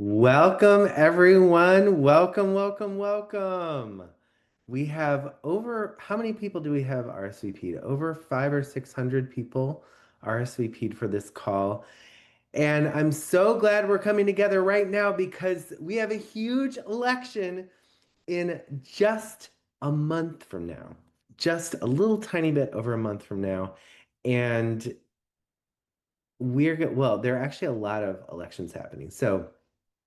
Welcome, everyone. Welcome, welcome, welcome. We have how many people do we have RSVP'd? Over five or 600 people RSVP'd for this call. And I'm so glad we're coming together right now because we have a huge election in just a month from now, just a little tiny bit over a month from now. And well, there are actually a lot of elections happening. So,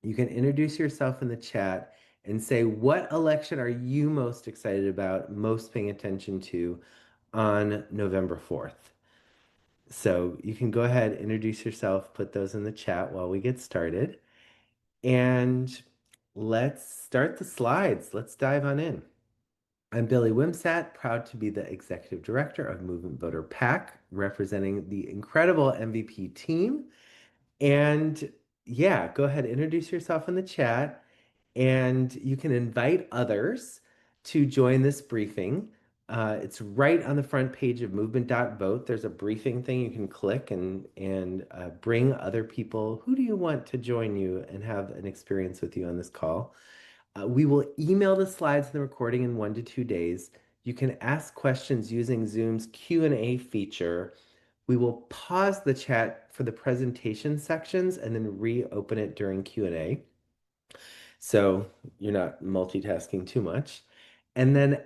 you can introduce yourself in the chat and say what election are you most excited about, most paying attention to on November 4th. So you can go ahead, introduce yourself, put those in the chat while we get started. And let's start the slides. Let's dive on in. I'm Billy Wimsatt, proud to be the executive director of Movement Voter PAC, representing the incredible MVP team. And yeah, go ahead, introduce yourself in the chat. And you can invite others to join this briefing. It's right on the front page of movement.vote. There's a briefing thing you can click and bring other people. Who do you want to join you and have an experience with you on this call? We will email the slides and the recording in 1 to 2 days. You can ask questions using Zoom's Q&A feature. We will pause the chat for the presentation sections and then reopen it during Q&A. So you're not multitasking too much. And then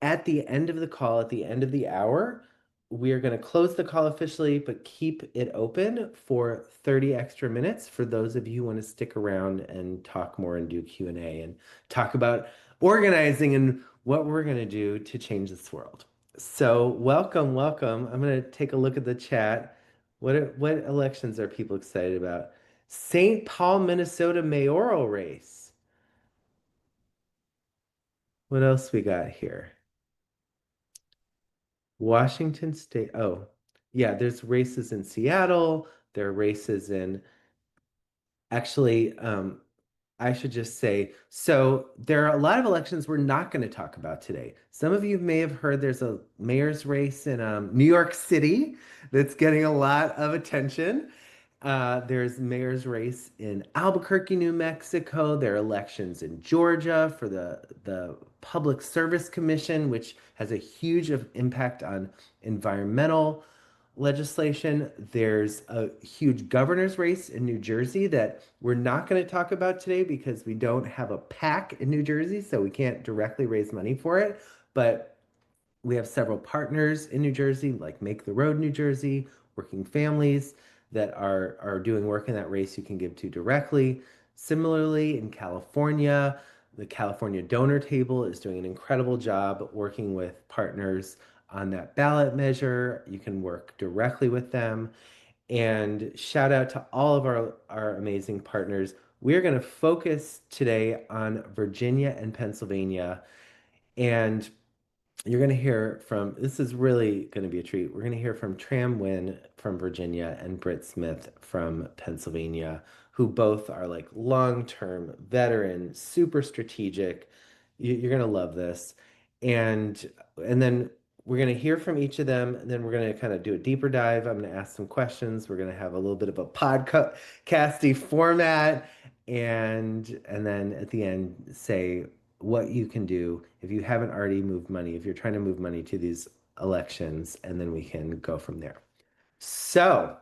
at the end of the call, at the end of the hour, we are going to close the call officially, but keep it open for 30 extra minutes for those of you who want to stick around and talk more and do Q&A and talk about organizing and what we're going to do to change this world. So welcome, welcome. I'm going to take a look at the chat. What elections are people excited about? St. Paul, Minnesota mayoral race. What else we got here? Washington State. Oh, yeah, there's races in Seattle. There are races in actually, I should just say, so there are a lot of elections we're not going to talk about today. Some of you may have heard there's a mayor's race in New York City that's getting a lot of attention. There's mayor's race in Albuquerque, New Mexico. There are elections in Georgia for the Public Service Commission, which has a huge impact on environmental legislation. There's a huge governor's race in New Jersey that we're not going to talk about today because we don't have a PAC in New Jersey, so we can't directly raise money for it. But we have several partners in New Jersey, like Make the Road New Jersey, Working Families, that are doing work in that race you can give to directly. Similarly, in California, the California Donor Table is doing an incredible job working with partners on that ballot measure. You can work directly with them. And shout out to all of our amazing partners. We're going to focus today on Virginia and Pennsylvania. And you're going to hear from, this is really going to be a treat. We're going to hear from Tram Nguyen from Virginia and Britt Smith from Pennsylvania, who both are like long-term veteran, super strategic. You're going to love this. And then we're going to hear from each of them, and then we're going to kind of do a deeper dive. I'm going to ask some questions. We're going to have a little bit of a podcasty format, and then at the end say what you can do if you haven't already moved money, if you're trying to move money to these elections, and then we can go from there. So,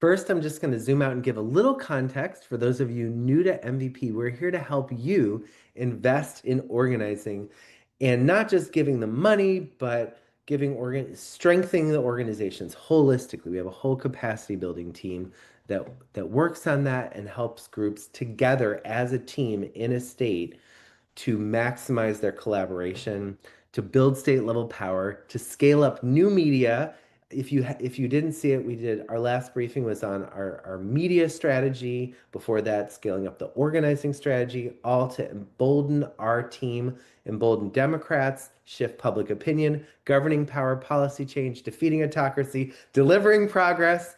first, I'm just going to zoom out and give a little context for those of you new to MVP. We're here to help you invest in organizing and not just giving them money, but strengthening the organizations holistically. We have a whole capacity building team that works on that and helps groups together as a team in a state to maximize their collaboration, to build state level power, to scale up new media. If you didn't see it, we did our last briefing was on our media strategy. Before that, scaling up the organizing strategy, all to embolden our team, embolden Democrats, shift public opinion, governing power, policy change, defeating autocracy, delivering progress.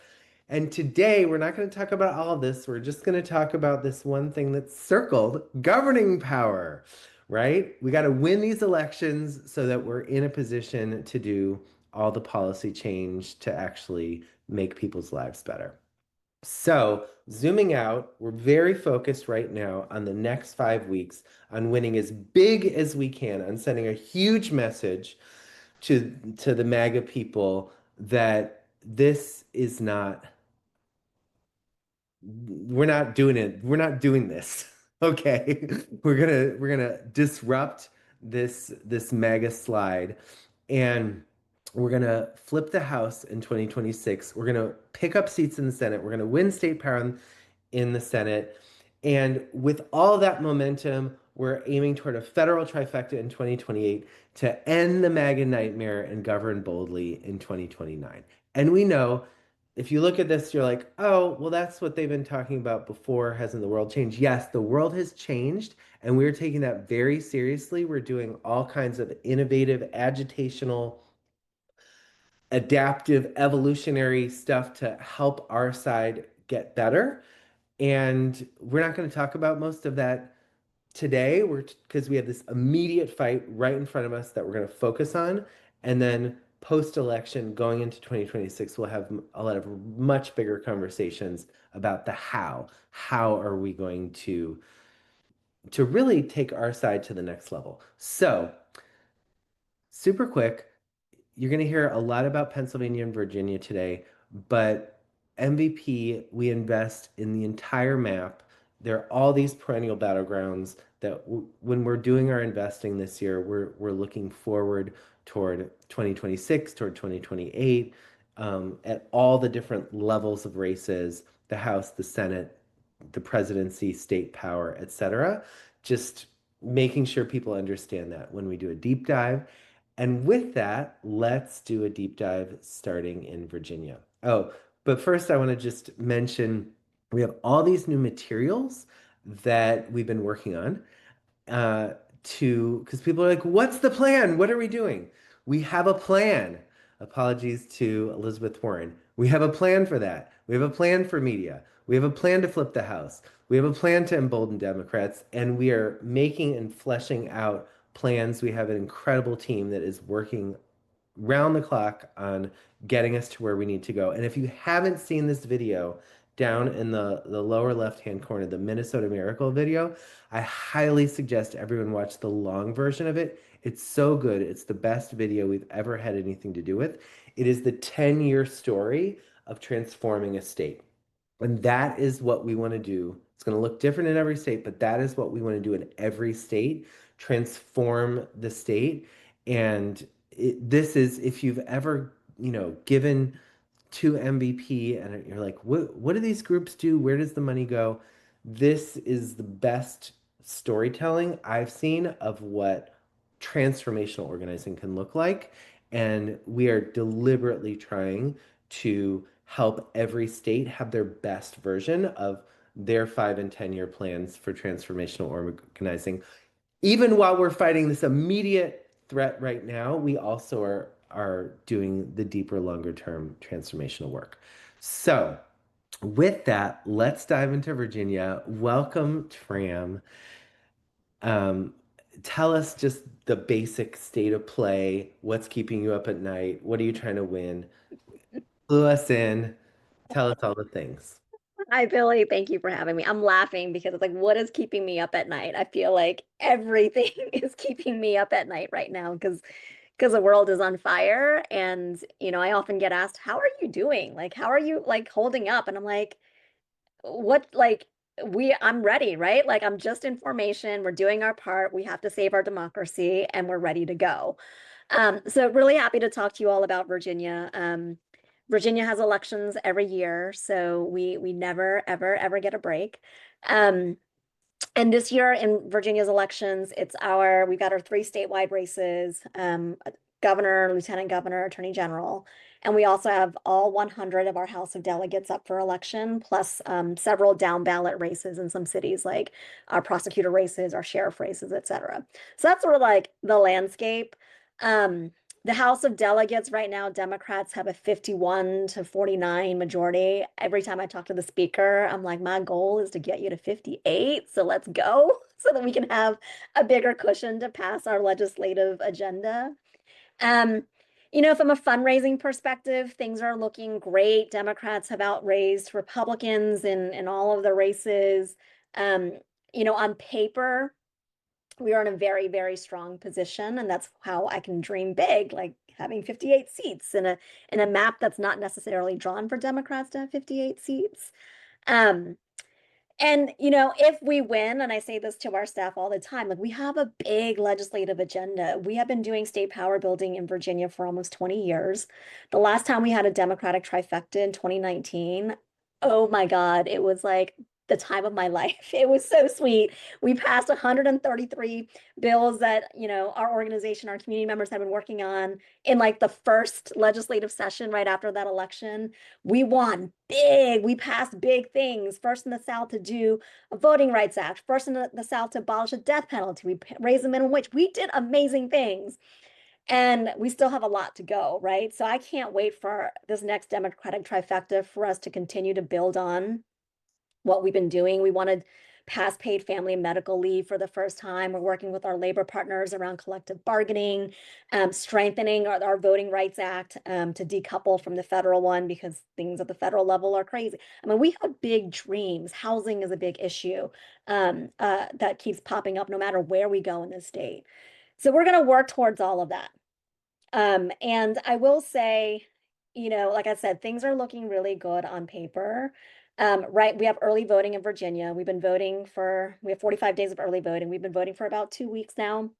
And today, we're not going to talk about all of this. We're just going to talk about this one thing that's circled, governing power, right? We got to win these elections so that we're in a position to do all the policy change to actually make people's lives better. So, zooming out, we're very focused right now on the next 5 weeks on winning as big as we can, on sending a huge message to the MAGA people that this is not, we're not doing it. We're not doing this. Okay. We're gonna disrupt this MAGA slide, and we're gonna flip the House in 2026. We're gonna pick up seats in the Senate. We're gonna win state power in the Senate. And with all that momentum, we're aiming toward a federal trifecta in 2028 to end the MAGA nightmare and govern boldly in 2029. And we know if you look at this, you're like, oh, well, that's what they've been talking about before. Hasn't the world changed? Yes, the world has changed, and we're taking that very seriously. We're doing all kinds of innovative, agitational, adaptive, evolutionary stuff to help our side get better. And we're not going to talk about most of that today. Because we have this immediate fight right in front of us that we're going to focus on. And then post-election, going into 2026, we'll have a lot of much bigger conversations about the how. How are we going to really take our side to the next level? So, super quick, you're going to hear a lot about Pennsylvania and Virginia today, but MVP, we invest in the entire map. There are all these perennial battlegrounds that when we're doing our investing this year, we're looking forward toward 2026, toward 2028, at all the different levels of races, the House, the Senate, the presidency, state power, etc. Just making sure people understand that when we do a deep dive. And with that, let's do a deep dive starting in Virginia. Oh, but first, I want to just mention we have all these new materials that we've been working on uh, because people are like, what's the plan? What are we doing? We have a plan. Apologies to Elizabeth Warren. We have a plan for that. We have a plan for media. We have a plan to flip the House. We have a plan to embolden Democrats, and we are making and fleshing out plans. We have an incredible team that is working round the clock on getting us to where we need to go. And if you haven't seen this video down in the lower left-hand corner, the Minnesota Miracle video, I highly suggest everyone watch the long version of it. It's so good. It's the best video we've ever had anything to do with. It is the 10-year story of transforming a state. And that is what we want to do. It's going to look different in every state, but that is what we want to do in every state, transform the state. And this is, if you've ever, given to MVP and you're like, what do these groups do? Where does the money go? This is the best storytelling I've seen of what transformational organizing can look like. And we are deliberately trying to help every state have their best version of their 5 and 10 year plans for transformational organizing. Even while we're fighting this immediate threat right now, we also are doing the deeper, longer term transformational work. So, with that, let's dive into Virginia. Welcome, Tram. Um, Tell us just the basic state of play. What's keeping you up at night? What are you trying to win? Clue us in. Tell us all the things. Hi, Billy. Thank you for having me. I'm laughing because it's like, what is keeping me up at night? I feel like everything is keeping me up at night right now because the world is on fire. And, I often get asked, how are you doing? Like, how are you like holding up? And I'm like, what, like, I'm ready, right? Like, I'm just in formation. We're doing our part. We have to save our democracy and we're ready to go. So really happy to talk to you all about Virginia. Virginia has elections every year, so we never ever get a break. Um, and this year in Virginia's elections, we've got our three statewide races, governor, lieutenant governor, attorney general. And we also have all 100 of our House of Delegates up for election, plus several down ballot races in some cities, like our prosecutor races, our sheriff races, et cetera. So that's sort of like the landscape. Um, the House of Delegates right now, Democrats have a 51-49 majority. Every time I talk to the speaker, I'm like, my goal is to get you to 58. So let's go so that we can have a bigger cushion to pass our legislative agenda. Um, From a fundraising perspective, things are looking great. Democrats have outraised Republicans in all of the races. Um, on paper, we are in a very, very strong position, and that's how I can dream big, like having 58 seats in a map that's not necessarily drawn for Democrats to have 58 seats. Um, and if we win, and I say this to our staff all the time, like we have a big legislative agenda. We have been doing state power building in Virginia for almost 20 years. The last time we had a Democratic trifecta in 2019, oh my God, it was like the time of my life. It was so sweet. We passed 133 bills that, our organization, our community members have been working on in like the first legislative session right after that election. We won big. We passed big things. First in the South to do a Voting Rights Act. First in the South to abolish the death penalty. We raised the minimum wage. We did amazing things. And we still have a lot to go, right? So I can't wait for this next Democratic trifecta for us to continue to build on what we've been doing. We want to pass paid family and medical leave for the first time. We're working with our labor partners around collective bargaining, strengthening our Voting Rights Act to decouple from the federal one because things at the federal level are crazy. I mean, we have big dreams. Housing is a big issue that keeps popping up no matter where we go in the state. So we're going to work towards all of that. And I will say, like I said, things are looking really good on paper. Right, we have early voting in Virginia. We have 45 days of early voting. We've been voting for about 2 weeks now.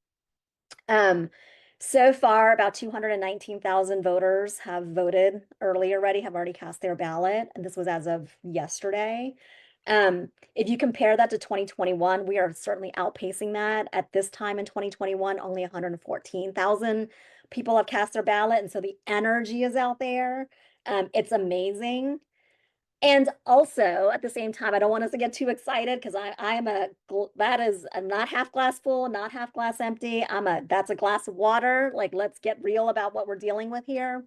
So far, about 219,000 voters have voted early already, have already cast their ballot, and this was as of yesterday. If you compare that to 2021, we are certainly outpacing that. At this time in 2021, only 114,000 people have cast their ballot, and so the energy is out there. It's amazing. And also at the same time, I don't want us to get too excited because that is a not half glass full, not half glass empty. That's a glass of water. Like, let's get real about what we're dealing with here.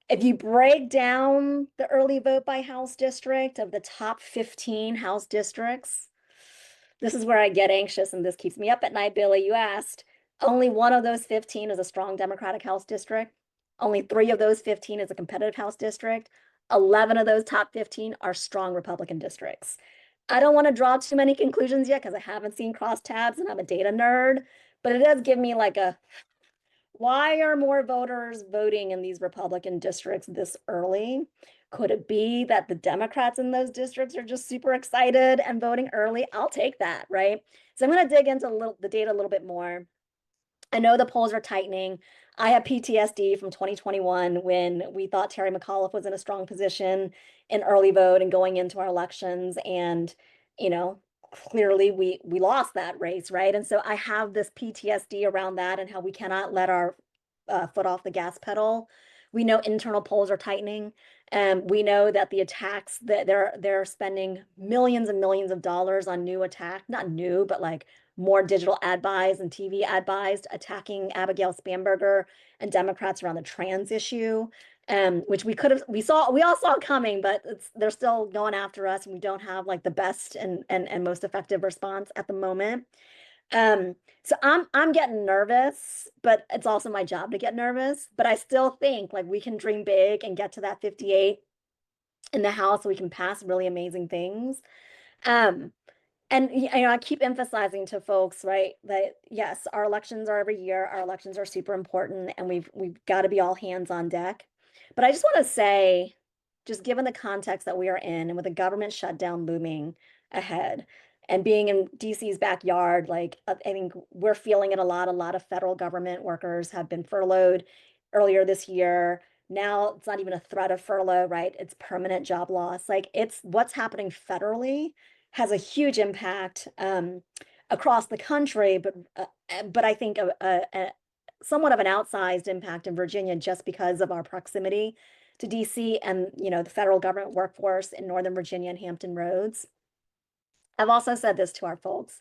If you break down the early vote by House district of the top 15 House districts, this is where I get anxious and this keeps me up at night, Billy. You asked. Only one of those 15 is a strong Democratic House district. Only 3 of those 15 is a competitive House district. 11 of those top 15 are strong Republican districts. I don't want to draw too many conclusions yet because I haven't seen crosstabs and I'm a data nerd, but it does give me like why are more voters voting in these Republican districts this early? Could it be that the Democrats in those districts are just super excited and voting early? I'll take that, right? So I'm going to dig into the data a little bit more. I know the polls are tightening. I have PTSD from 2021 when we thought Terry McAuliffe was in a strong position in early vote and going into our elections. And, clearly we lost that race, right? And so I have this PTSD around that and how we cannot let our foot off the gas pedal. We know internal polls are tightening. And we know that the attacks that they're spending millions and millions of dollars on new attack, not new, but like more digital ad buys and TV ad buys attacking Abigail Spanberger and Democrats around the trans issue, which we all saw coming, but they're still going after us, and we don't have like the best and most effective response at the moment. So I'm getting nervous, but it's also my job to get nervous. But I still think like we can dream big and get to that 58 in the House so we can pass really amazing things. Um, and I keep emphasizing to folks, right, that yes, our elections are every year. Our elections are super important, and we've got to be all hands on deck. But I just want to say, just given the context that we are in, and with the government shutdown looming ahead, and being in DC's backyard, like I think we're feeling it a lot. A lot of federal government workers have been furloughed earlier this year. Now it's not even a threat of furlough, right? It's permanent job loss. Like it's what's happening federally has a huge impact across the country, but I think somewhat of an outsized impact in Virginia just because of our proximity to DC and the federal government workforce in Northern Virginia and Hampton Roads. I've also said this to our folks.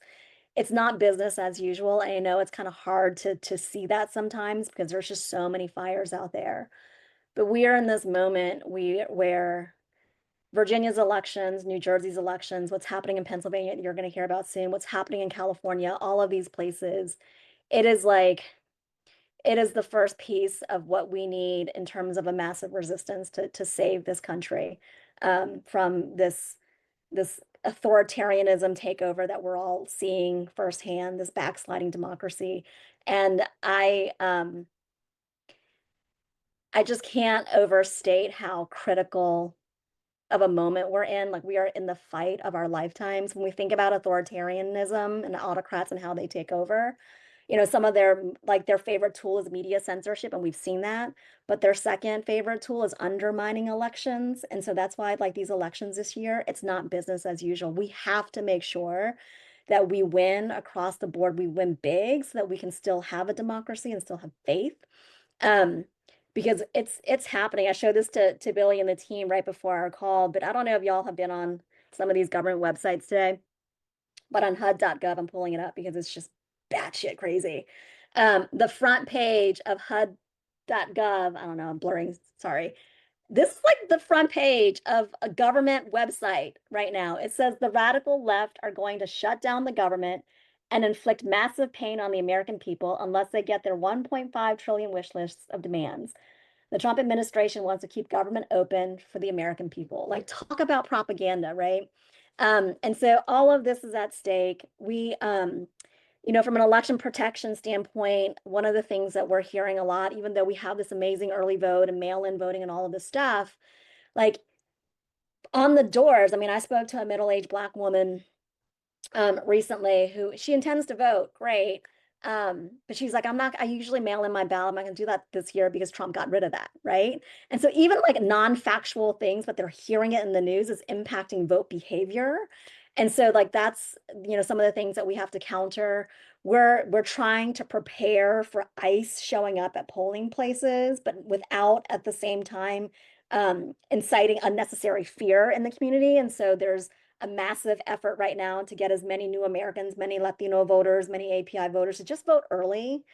It's not business as usual. I know it's kind of hard to see that sometimes because there's just so many fires out there. But we are in this moment where Virginia's elections, New Jersey's elections, what's happening in Pennsylvania, you're going to hear about soon, what's happening in California, all of these places. It is like it is the first piece of what we need in terms of a massive resistance to save this country from this authoritarianism takeover that we're all seeing firsthand, this backsliding democracy. And I just can't overstate how critical of a moment we're in. Like we are in the fight of our lifetimes. When we think about authoritarianism and autocrats and how they take over, some of their favorite tool is media censorship, and we've seen that. But their second favorite tool is undermining elections. And so that's why like these elections this year, it's not business as usual. We have to make sure that we win across the board, we win big so that we can still have a democracy and still have faith. Um, because it's happening. I showed this to Billy and the team right before our call, but I don't know if y'all have been on some of these government websites today, but on HUD.gov, I'm pulling it up because it's just batshit crazy. The front page of HUD.gov, I don't know, I'm blurring, sorry. This is like the front page of a government website right now. It says the radical left are going to shut down the government and inflict massive pain on the American people unless they get their 1.5 trillion wish lists of demands. The Trump administration wants to keep government open for the American people. Like, talk about propaganda, right? And so all of this is at stake. From an election protection standpoint, one of the things that we're hearing a lot, even though we have this amazing early vote and mail-in voting and all of this stuff, like on the doors, I mean, I spoke to a middle-aged Black woman recently who she intends to vote, great. But she's like, I usually mail in my ballot. I'm not gonna do that this year because Trump got rid of that, right? And so even like non-factual things, but they're hearing it in the news is impacting vote behavior. And so like that's, some of the things that we have to counter. We're trying to prepare for ICE showing up at polling places, but without at the same time inciting unnecessary fear in the community. And so there's a massive effort right now to get as many new Americans, many Latino voters, many API voters to just vote early,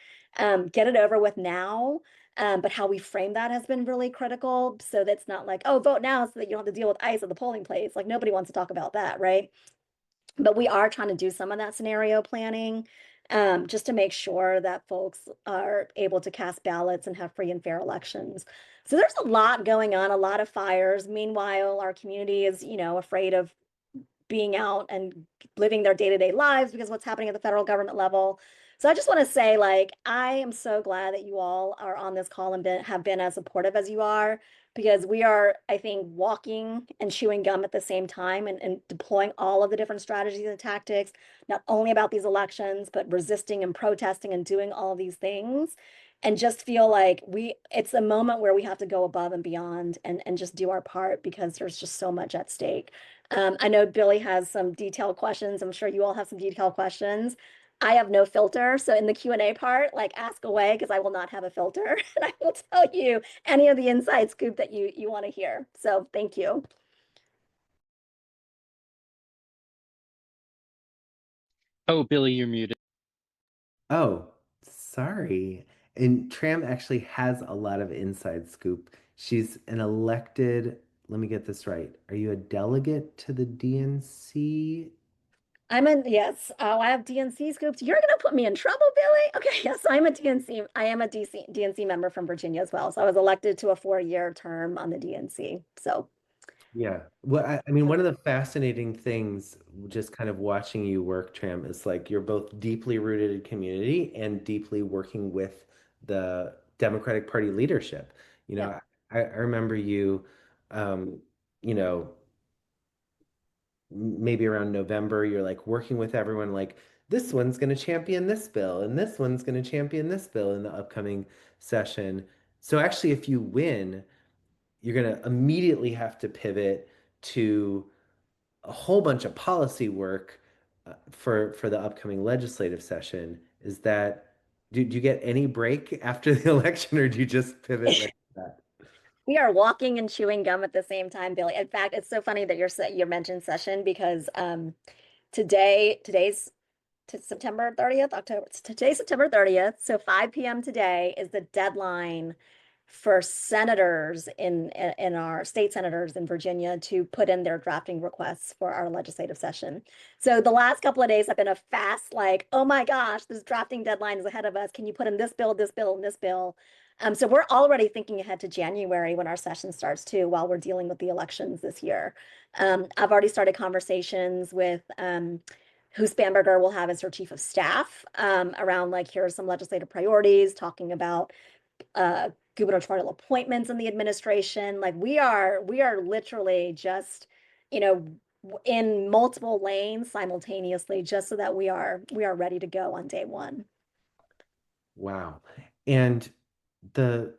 get it over with now. But how we frame that has been really critical. So that's not like, oh, vote now so that you don't have to deal with ICE at the polling place. Like nobody wants to talk about that, right? But we are trying to do some of that scenario planning just to make sure that folks are able to cast ballots and have free and fair elections. So there's a lot going on, a lot of fires. Meanwhile, our community is, afraid of being out and living their day-to-day lives because of what's happening at the federal government level. So I just want to say, like, I am so glad that you all are on this call and have been as supportive as you are, because we are, I think, walking and chewing gum at the same time and deploying all of the different strategies and tactics, not only about these elections, but resisting and protesting and doing all of these things. And just feel like it's a moment where we have to go above and beyond and just do our part because there's just so much at stake. I know Billy has some detailed questions. I'm sure you all have some detailed questions. I have no filter. So in the Q&A part, like ask away because I will not have a filter and I will tell you any of the inside scoop that you want to hear. So thank you. Oh, Billy, you're muted. Oh, sorry. And Tram actually has a lot of inside scoop. She's an elected, let me get this right. Are you a delegate to the DNC? Yes, I have DNC scoops. You're gonna put me in trouble, Billy. Okay, yes, I am a DNC member from Virginia as well. So I was elected to a 4-year term on the DNC. So Yeah. Well, I mean, one of the fascinating things, just kind of watching you work, Tram, is like you're both deeply rooted in community and deeply working with the Democratic Party leadership. You yeah. know, I remember you, um, you know, maybe around November, you're like working with everyone, like this one's going to champion this bill and this one's going to champion this bill in the upcoming session. So actually, if you win, you're going to immediately have to pivot to a whole bunch of policy work for the upcoming legislative session. Is that do you get any break after the election, or do you just pivot right to that? We are walking and chewing gum at the same time, Billy. In fact, it's so funny that you mentioned session because today's September 30th, today's September 30th. So 5 p.m. today is the deadline for senators in our state senators in Virginia to put in their drafting requests for our legislative session. So the last couple of days have been a fast, like, oh my gosh, this drafting deadline is ahead of us. Can you put in this bill, this bill, and this bill? So we're already thinking ahead to January when our session starts too, while we're dealing with the elections this year. I've already started conversations with who Spanberger will have as her chief of staff around like, here are some legislative priorities, talking about gubernatorial appointments in the administration. Like we are literally just, you know, in multiple lanes simultaneously, just so that we are ready to go on day one. Wow. And the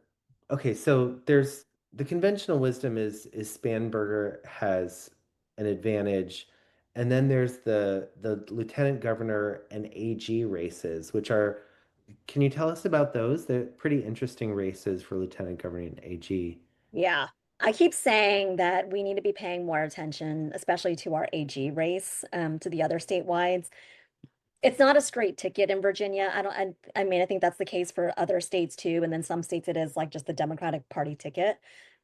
okay, so there's the conventional wisdom is Spanberger has an advantage, and then there's the lieutenant governor and AG races, which are, can you tell us about those? They're pretty interesting races for lieutenant governor and AG. Yeah. I keep saying that we need to be paying more attention, especially to our AG race, to the other statewide. It's not a straight ticket in Virginia. I mean, I think that's the case for other states too. And then some states it is like just the Democratic Party ticket.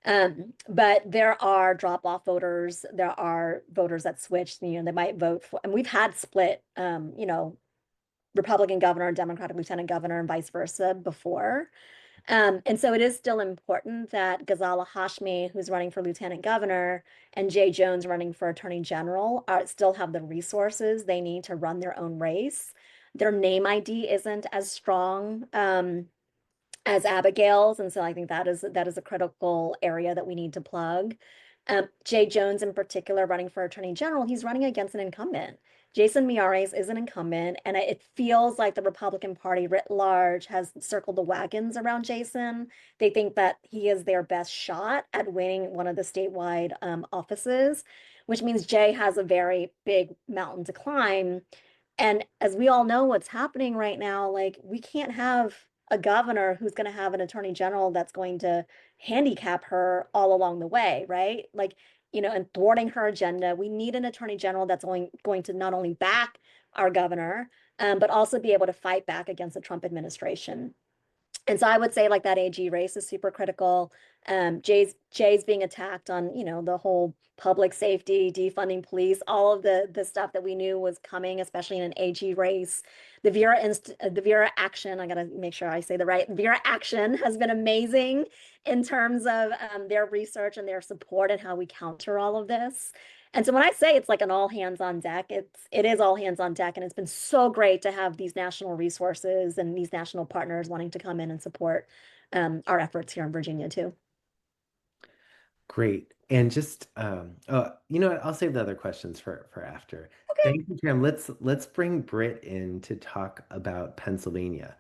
But there are drop-off voters. There are voters that switch, you know, they might vote for, and we've had split, you know, Republican governor, Democratic lieutenant governor, and vice versa before. And so it is still important that Ghazala Hashmi, who's running for lieutenant governor, and Jay Jones running for attorney general, still have the resources they need to run their own race. Their name ID isn't as strong as Abigail's, and so I think that is a critical area that we need to plug. Jay Jones in particular, running for attorney general, he's running against an incumbent. Jason Miyares is an incumbent, and it feels like the Republican Party writ large has circled the wagons around Jason. They think that he is their best shot at winning one of the statewide offices, which means Jay has a very big mountain to climb. And as we all know, what's happening right now, like we can't have a governor who's going to have an attorney general that's going to handicap her all along the way, right? Like, you know, and thwarting her agenda. We need an attorney general that's going to not only back our governor, but also be able to fight back against the Trump administration. And so I would say like that AG race is super critical. Jay's being attacked on, you know, the whole public safety, defunding police, all of the stuff that we knew was coming, especially in an AG race. The Vera Action, I gotta make sure I say the right. Vera Action has been amazing in terms of their research and their support and how we counter all of this. And so when I say it's like an all hands on deck, it is all hands on deck. And it's been so great to have these national resources and these national partners wanting to come in and support our efforts here in Virginia too. Great. And just oh, you know what? I'll save the other questions for after. Okay. Thank you, Jim. Let's bring Britt in to talk about Pennsylvania.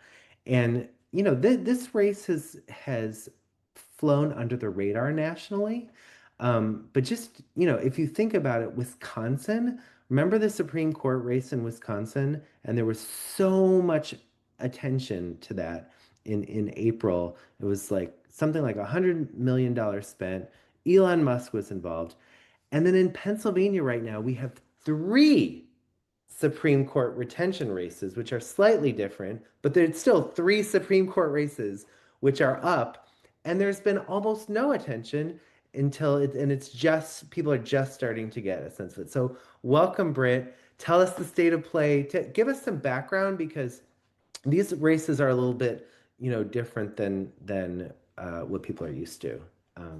And you know, this race has flown under the radar nationally. But just, you know, if you think about it, Wisconsin, remember the Supreme Court race in Wisconsin? And there was so much attention to that in April. It was like something like $100 million spent. Elon Musk was involved. And then in Pennsylvania right now, we have three Supreme Court retention races, which are slightly different, but there's still three Supreme Court races which are up. And there's been almost no attention until and it's just people are just starting to get a sense of it. So welcome, Britt. Tell us the state of play. Give us some background because these races are a little bit, you know, different than what people are used to.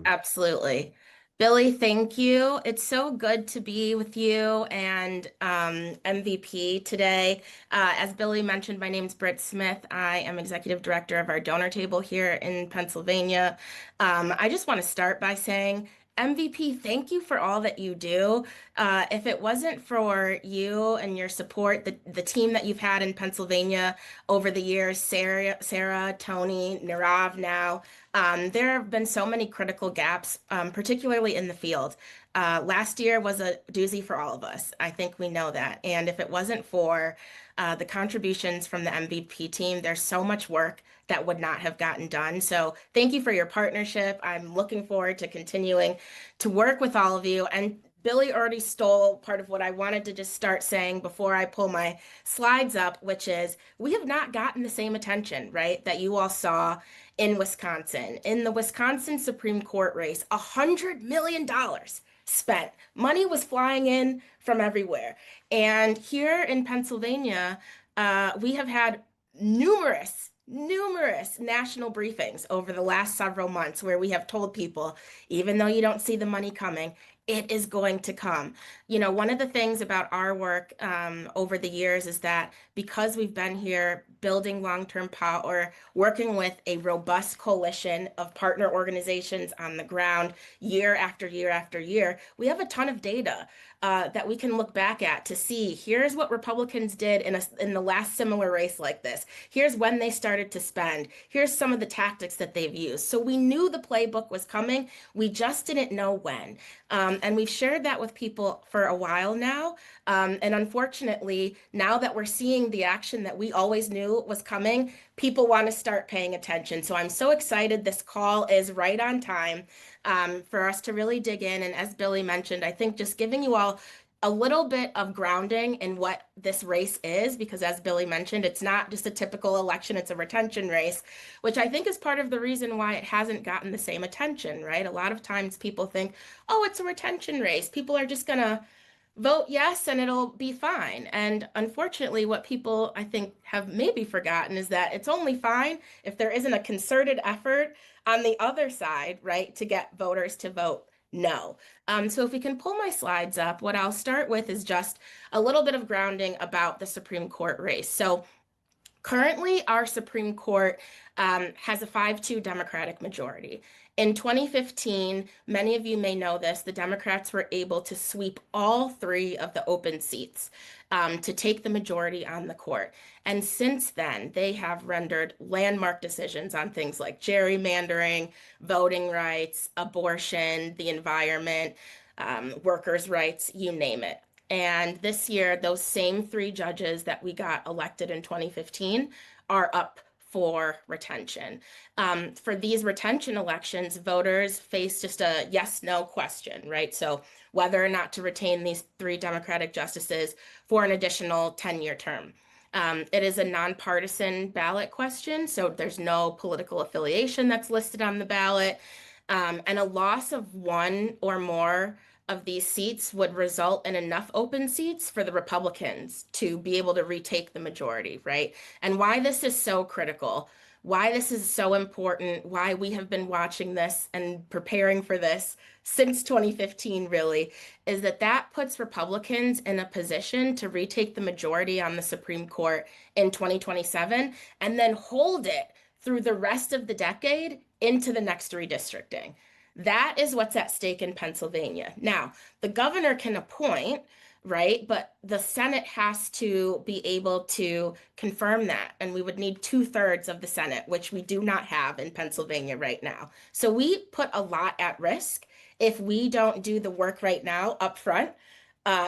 Absolutely. Billy, thank you. It's so good to be with you and MVP today. As Billy mentioned, my name's Britt Smith. I am executive director of our donor table here in Pennsylvania. I just want to start by saying, MVP, thank you for all that you do. If it wasn't for you and your support, the team that you've had in Pennsylvania over the years, Sarah, Tony, Nirav now, there have been so many critical gaps, particularly in the field. Last year was a doozy for all of us. I think we know that. And if it wasn't for the contributions from the MVP team, there's so much work that would not have gotten done. So thank you for your partnership. I'm looking forward to continuing to work with all of you. And Billy already stole part of what I wanted to just start saying before I pull my slides up, which is we have not gotten the same attention, right, that you all saw in Wisconsin. In the Wisconsin Supreme Court race, $100 million spent. Money was flying in from everywhere. And here in Pennsylvania, we have had numerous national briefings over the last several months where we have told people, even though you don't see the money coming, it is going to come. You know, one of the things about our work over the years is that because we've been here building long-term power, working with a robust coalition of partner organizations on the ground year after year after year, we have a ton of data that we can look back at to see here's what Republicans did in the last similar race like this. Here's when they started to spend. Here's some of the tactics that they've used. So we knew the playbook was coming. We just didn't know when. And we've shared that with people for a while now. And unfortunately, now that we're seeing the action that we always knew was coming, people want to start paying attention. So I'm so excited. This call is right on time for us to really dig in. And as Billy mentioned, I think just giving you all a little bit of grounding in what this race is, because as Billy mentioned, it's not just a typical election, it's a retention race, which I think is part of the reason why it hasn't gotten the same attention, right? A lot of times people think, oh, it's a retention race. People are just gonna vote yes and it'll be fine. And unfortunately, what people I think have maybe forgotten is that it's only fine if there isn't a concerted effort on the other side, right, to get voters to vote no. So if we can pull my slides up, what I'll start with is just a little bit of grounding about the Supreme Court race. So currently, our Supreme Court has a 5-2 Democratic majority. In 2015, many of you may know this, the Democrats were able to sweep all 3 of the open seats to take the majority on the court. And since then, they have rendered landmark decisions on things like gerrymandering, voting rights, abortion, the environment, workers' rights, you name it. And this year, those same 3 judges that we got elected in 2015 are up for retention. For these retention elections, voters face just a yes/no question, right? So whether or not to retain these 3 Democratic justices for an additional 10-year term. It is a nonpartisan ballot question, so there's no political affiliation that's listed on the ballot. And a loss of 1 or more of these seats would result in enough open seats for the Republicans to be able to retake the majority, right? And why this is so critical, why this is so important, why we have been watching this and preparing for this since 2015 really, is that puts Republicans in a position to retake the majority on the Supreme Court in 2027 and then hold it through the rest of the decade into the next redistricting. That is what's at stake in Pennsylvania. Now, the governor can appoint, right? But the Senate has to be able to confirm that. And we would need 2/3 of the Senate, which we do not have in Pennsylvania right now. So we put a lot at risk if we don't do the work right now up front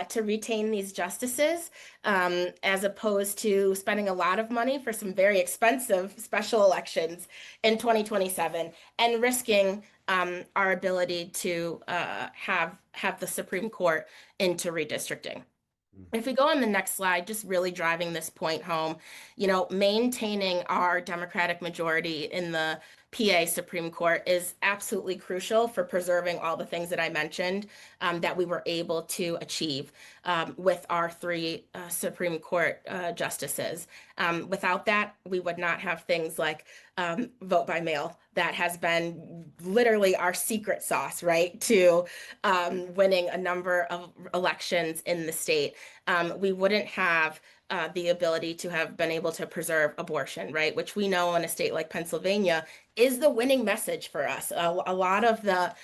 to retain these justices, as opposed to spending a lot of money for some very expensive special elections in 2027 and risking our ability to have the Supreme Court into redistricting. If we go on the next slide, just really driving this point home, you know, maintaining our Democratic majority in the PA Supreme Court is absolutely crucial for preserving all the things that I mentioned that we were able to achieve with our 3 Supreme Court justices. Without that, we would not have things like vote by mail. That has been literally our secret sauce, right, to winning a number of elections in the state. We wouldn't have the ability to have been able to preserve abortion, right, which we know in a state like Pennsylvania is the winning message for us. A lot of the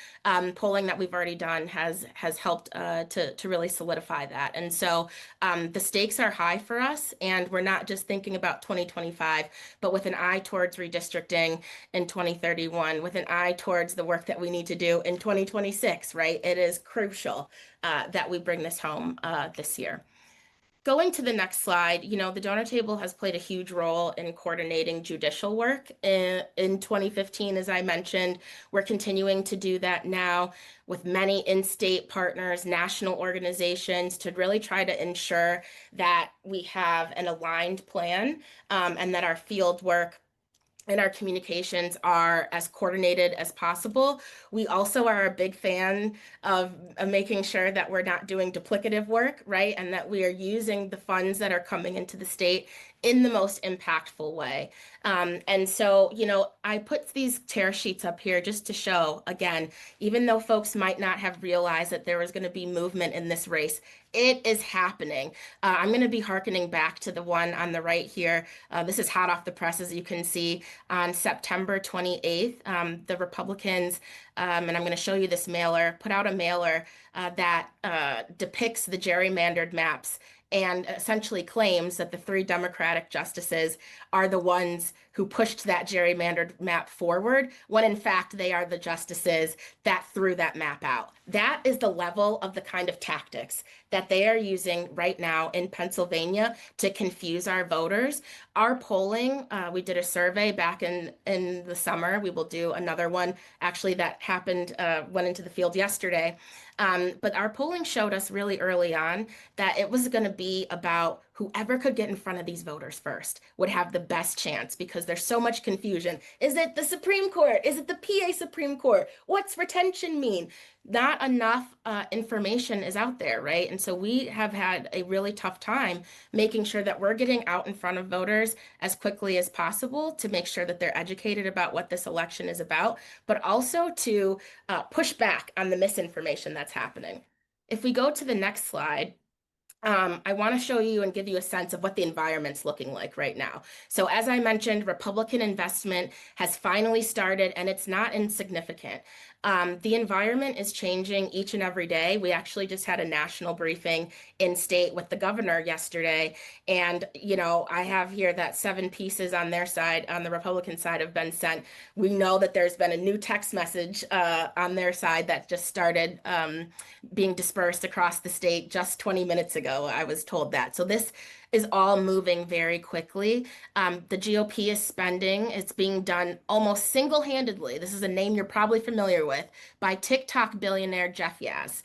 polling that we've already done has helped to really solidify that. And so the stakes are high for us, and we're not just thinking about 2025, but with an eye towards redistricting in 2031, with an eye towards the work that we need to do in 2026, right? It is crucial that we bring this home this year. Going to the next slide, the donor table has played a huge role in coordinating judicial work in 2015, as I mentioned. We're continuing to do that now with many in-state partners, national organizations, to really try to ensure that we have an aligned plan, and that our field work and our communications are as coordinated as possible. We also are a big fan of making sure that we're not doing duplicative work, right? And that we are using the funds that are coming into the state in the most impactful way. And so, I put these tear sheets up here just to show, again, even though folks might not have realized that there was going to be movement in this race, it is happening. I'm going to be hearkening back to the one on the right here. This is hot off the press, as you can see. On September 28th, the Republicans, and I'm going to show you this mailer, put out a mailer that depicts the gerrymandered maps and essentially claims that the 3 Democratic justices are the ones who pushed that gerrymandered map forward, when in fact they are the justices that threw that map out. That is the level of the kind of tactics that they are using right now in Pennsylvania to confuse our voters. Our polling, we did a survey back in the summer. We will do another one, actually, that happened, went into the field yesterday. But our polling showed us really early on that it was going to be about whoever could get in front of these voters first would have the best chance, because there's so much confusion. Is it the Supreme Court? Is it the PA Supreme Court? What's retention mean? Not enough information is out there, right? And so we have had a really tough time making sure that we're getting out in front of voters as quickly as possible to make sure that they're educated about what this election is about, but also to push back on the misinformation that's happening. If we go to the next slide, I want to show you and give you a sense of what the environment's looking like right now. So as I mentioned, Republican investment has finally started, and it's not insignificant. The environment is changing each and every day. We actually just had a national briefing in state with the governor yesterday. And, I have here that 7 pieces on their side, on the Republican side, have been sent. We know that there's been a new text message on their side that just started being dispersed across the state just 20 minutes ago. I was told that. So this is all moving very quickly. The GOP is spending. It's being done almost single-handedly. This is a name you're probably familiar with, by TikTok billionaire Jeff Yazz.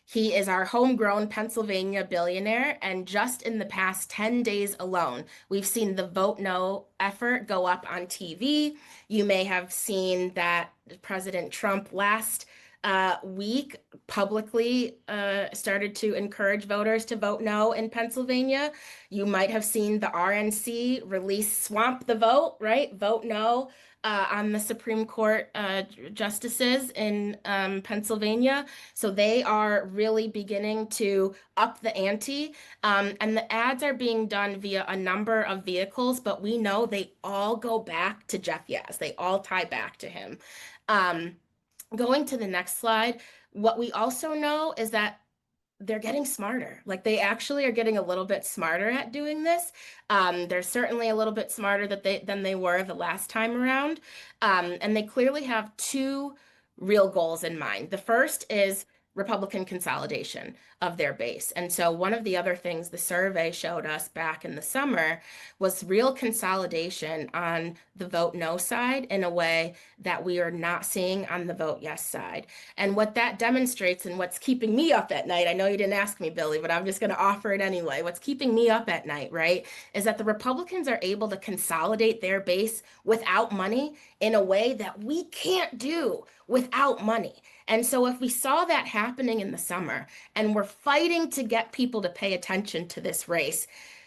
He is our homegrown Pennsylvania billionaire, and just in the past 10 days alone, we've seen the Vote No effort go up on TV. You may have seen that President Trump last week publicly started to encourage voters to vote no in Pennsylvania. You might have seen the RNC release Swamp the Vote, right? Vote no on the Supreme Court justices in Pennsylvania. So they are really beginning to up the ante. And the ads are being done via a number of vehicles, but we know they all go back to Jeff Yazz. They all tie back to him. Going to the next slide, what we also know is that they're getting smarter. Like, they actually are getting a little bit smarter at doing this. They're certainly a little bit smarter than they were the last time around. And they clearly have 2 real goals in mind. The first is Republican consolidation of their base. And so one of the other things the survey showed us back in the summer was real consolidation on the vote no side in a way that we are not seeing on the vote yes side. And what that demonstrates, and what's keeping me up at night, I know you didn't ask me, Billy, but I'm just going to offer it anyway. What's keeping me up at night, right, is that the Republicans are able to consolidate their base without money in a way that we can't do without money. And so if we saw that happening in the summer, and we're fighting to get people to pay attention to this race,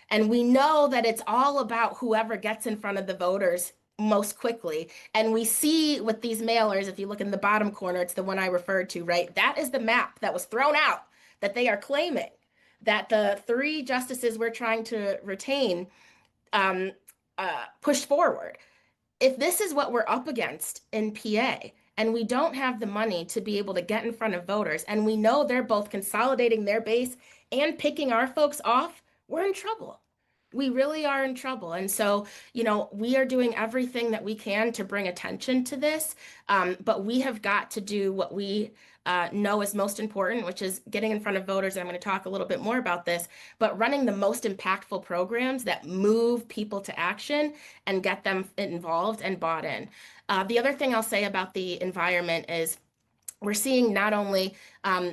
and we know that it's all about whoever gets in front of the voters most quickly, and we see with these mailers, if you look in the bottom corner, it's the one I referred to, right? That is the map that was thrown out, that they are claiming that the 3 justices we're trying to retain pushed forward. If this is what we're up against in PA, and we don't have the money to be able to get in front of voters, and we know they're both consolidating their base and picking our folks off, we're in trouble. We really are in trouble. And so, we are doing everything that we can to bring attention to this, but we have got to do what we know is most important, which is getting in front of voters. I'm going to talk a little bit more about this, but running the most impactful programs that move people to action and get them involved and bought in. The other thing I'll say about the environment is we're seeing not only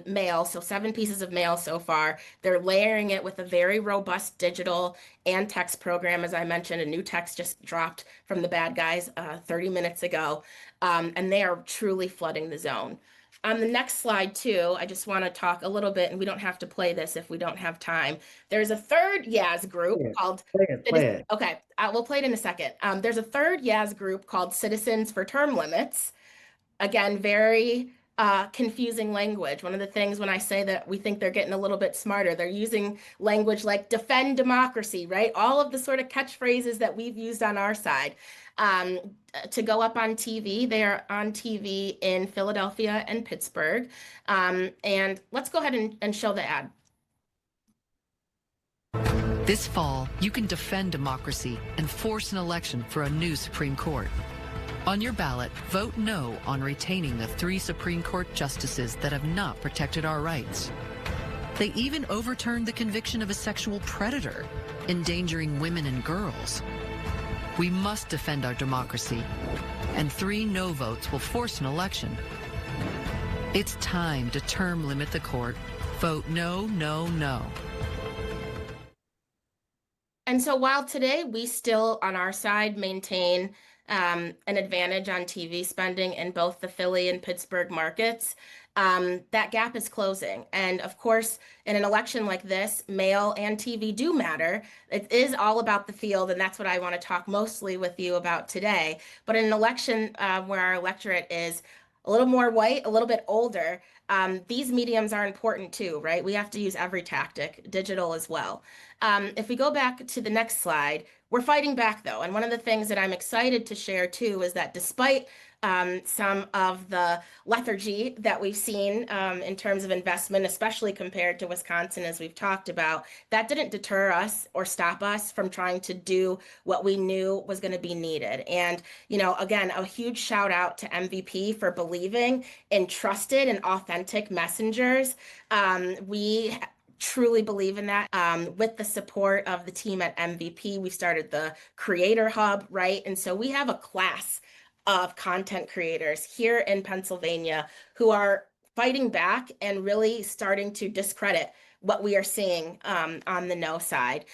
mail, so 7 pieces of mail so far, they're layering it with a very robust digital and text program. As I mentioned, a new text just dropped from the bad guys 30 minutes ago, and they are truly flooding the zone. On the next slide, too, I just want to talk a little bit, and we don't have to play this if we don't have time. There's a third Yaz group called... Play it. Okay, we'll play it in a second. There's a third Yaz group called Citizens for Term Limits. Again, very confusing language. One of the things when I say that we think they're getting a little bit smarter, they're using language like defend democracy, right? All of the sort of catchphrases that we've used on our side. To go up on TV, they are on TV in Philadelphia and Pittsburgh. And let's go ahead and show the ad. This fall, you can defend democracy and force an election for a new Supreme Court. On your ballot, vote no on retaining the 3 Supreme Court justices that have not protected our rights. They even overturned the conviction of a sexual predator, endangering women and girls. We must defend our democracy, and 3 no votes will force an election. It's time to term limit the court. Vote no, no, no. And so while today we still, on our side, maintain an advantage on TV spending in both the Philly and Pittsburgh markets, that gap is closing. And of course, in an election like this, mail and TV do matter. It is all about the field, and that's what I want to talk mostly with you about today. But in an election where our electorate is a little more white, a little bit older, these mediums are important too, right? We have to use every tactic, digital as well. If we go back to the next slide, we're fighting back though. And one of the things that I'm excited to share too is that despite some of the lethargy that we've seen in terms of investment, especially compared to Wisconsin, as we've talked about, that didn't deter us or stop us from trying to do what we knew was going to be needed. And, you know, again, a huge shout out to MVP for believing in trusted and authentic messengers. We truly believe in that. With the support of the team at MVP, we started the Creator Hub, right? And so we have a class of content creators here in Pennsylvania who are fighting back and really starting to discredit what we are seeing on the no side.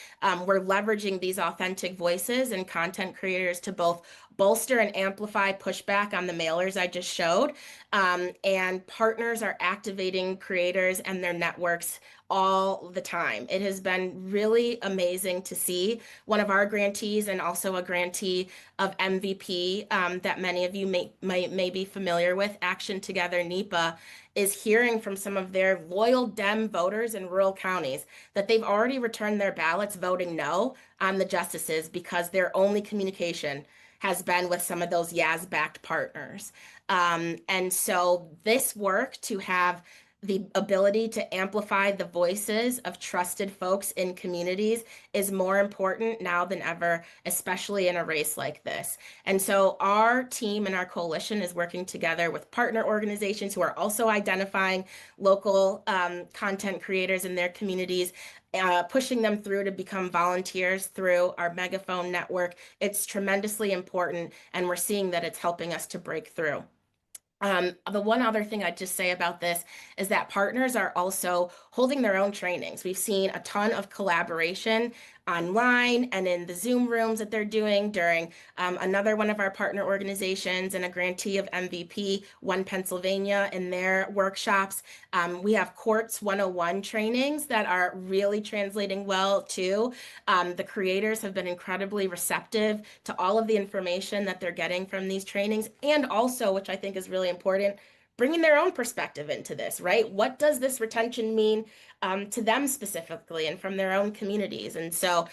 We're leveraging these authentic voices and content creators to both bolster and amplify pushback on the mailers I just showed. And partners are activating creators and their networks all the time. It has been really amazing to see. One of our grantees and also a grantee of MVP that many of you may be familiar with, Action Together NEPA, is hearing from some of their loyal Dem voters in rural counties that they've already returned their ballots voting no on the justices because their only communication has been with some of those Yaz-backed partners. And so this work to have the ability to amplify the voices of trusted folks in communities is more important now than ever, especially in a race like this. And so our team and our coalition is working together with partner organizations who are also identifying local content creators in their communities, pushing them through to become volunteers through our Megaphone network. It's tremendously important, and we're seeing that it's helping us to break through. The one other thing I'd just say about this is that partners are also holding their own trainings. We've seen a ton of collaboration online and in the Zoom rooms that they're doing during another one of our partner organizations and a grantee of MVP, One Pennsylvania, in their workshops. We have Courts 101 trainings that are really translating well too. The creators have been incredibly receptive to all of the information that they're getting from these trainings, and also, which I think is really important, bringing their own perspective into this, right? What does this retention mean to them specifically and from their own communities? And so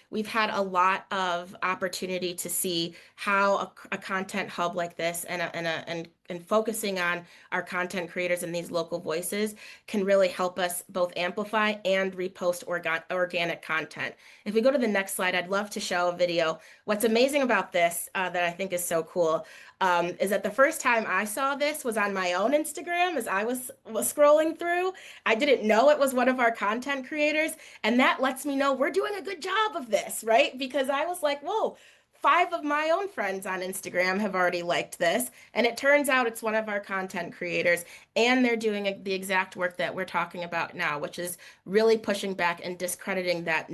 we've had a lot of opportunity to see how a content hub like this and and focusing on our content creators and these local voices can really help us both amplify and repost organic content. If we go to the next slide, I'd love to show a video. What's amazing about this that I think is so cool is that the first time I saw this was on my own Instagram as I was scrolling through. I didn't know it was one of our content creators, and that lets me know we're doing a good job of this, right? Because I was like, whoa, 5 of my own friends on Instagram have already liked this, and it turns out it's one of our content creators, and they're doing the exact work that we're talking about now, which is really pushing back and discrediting that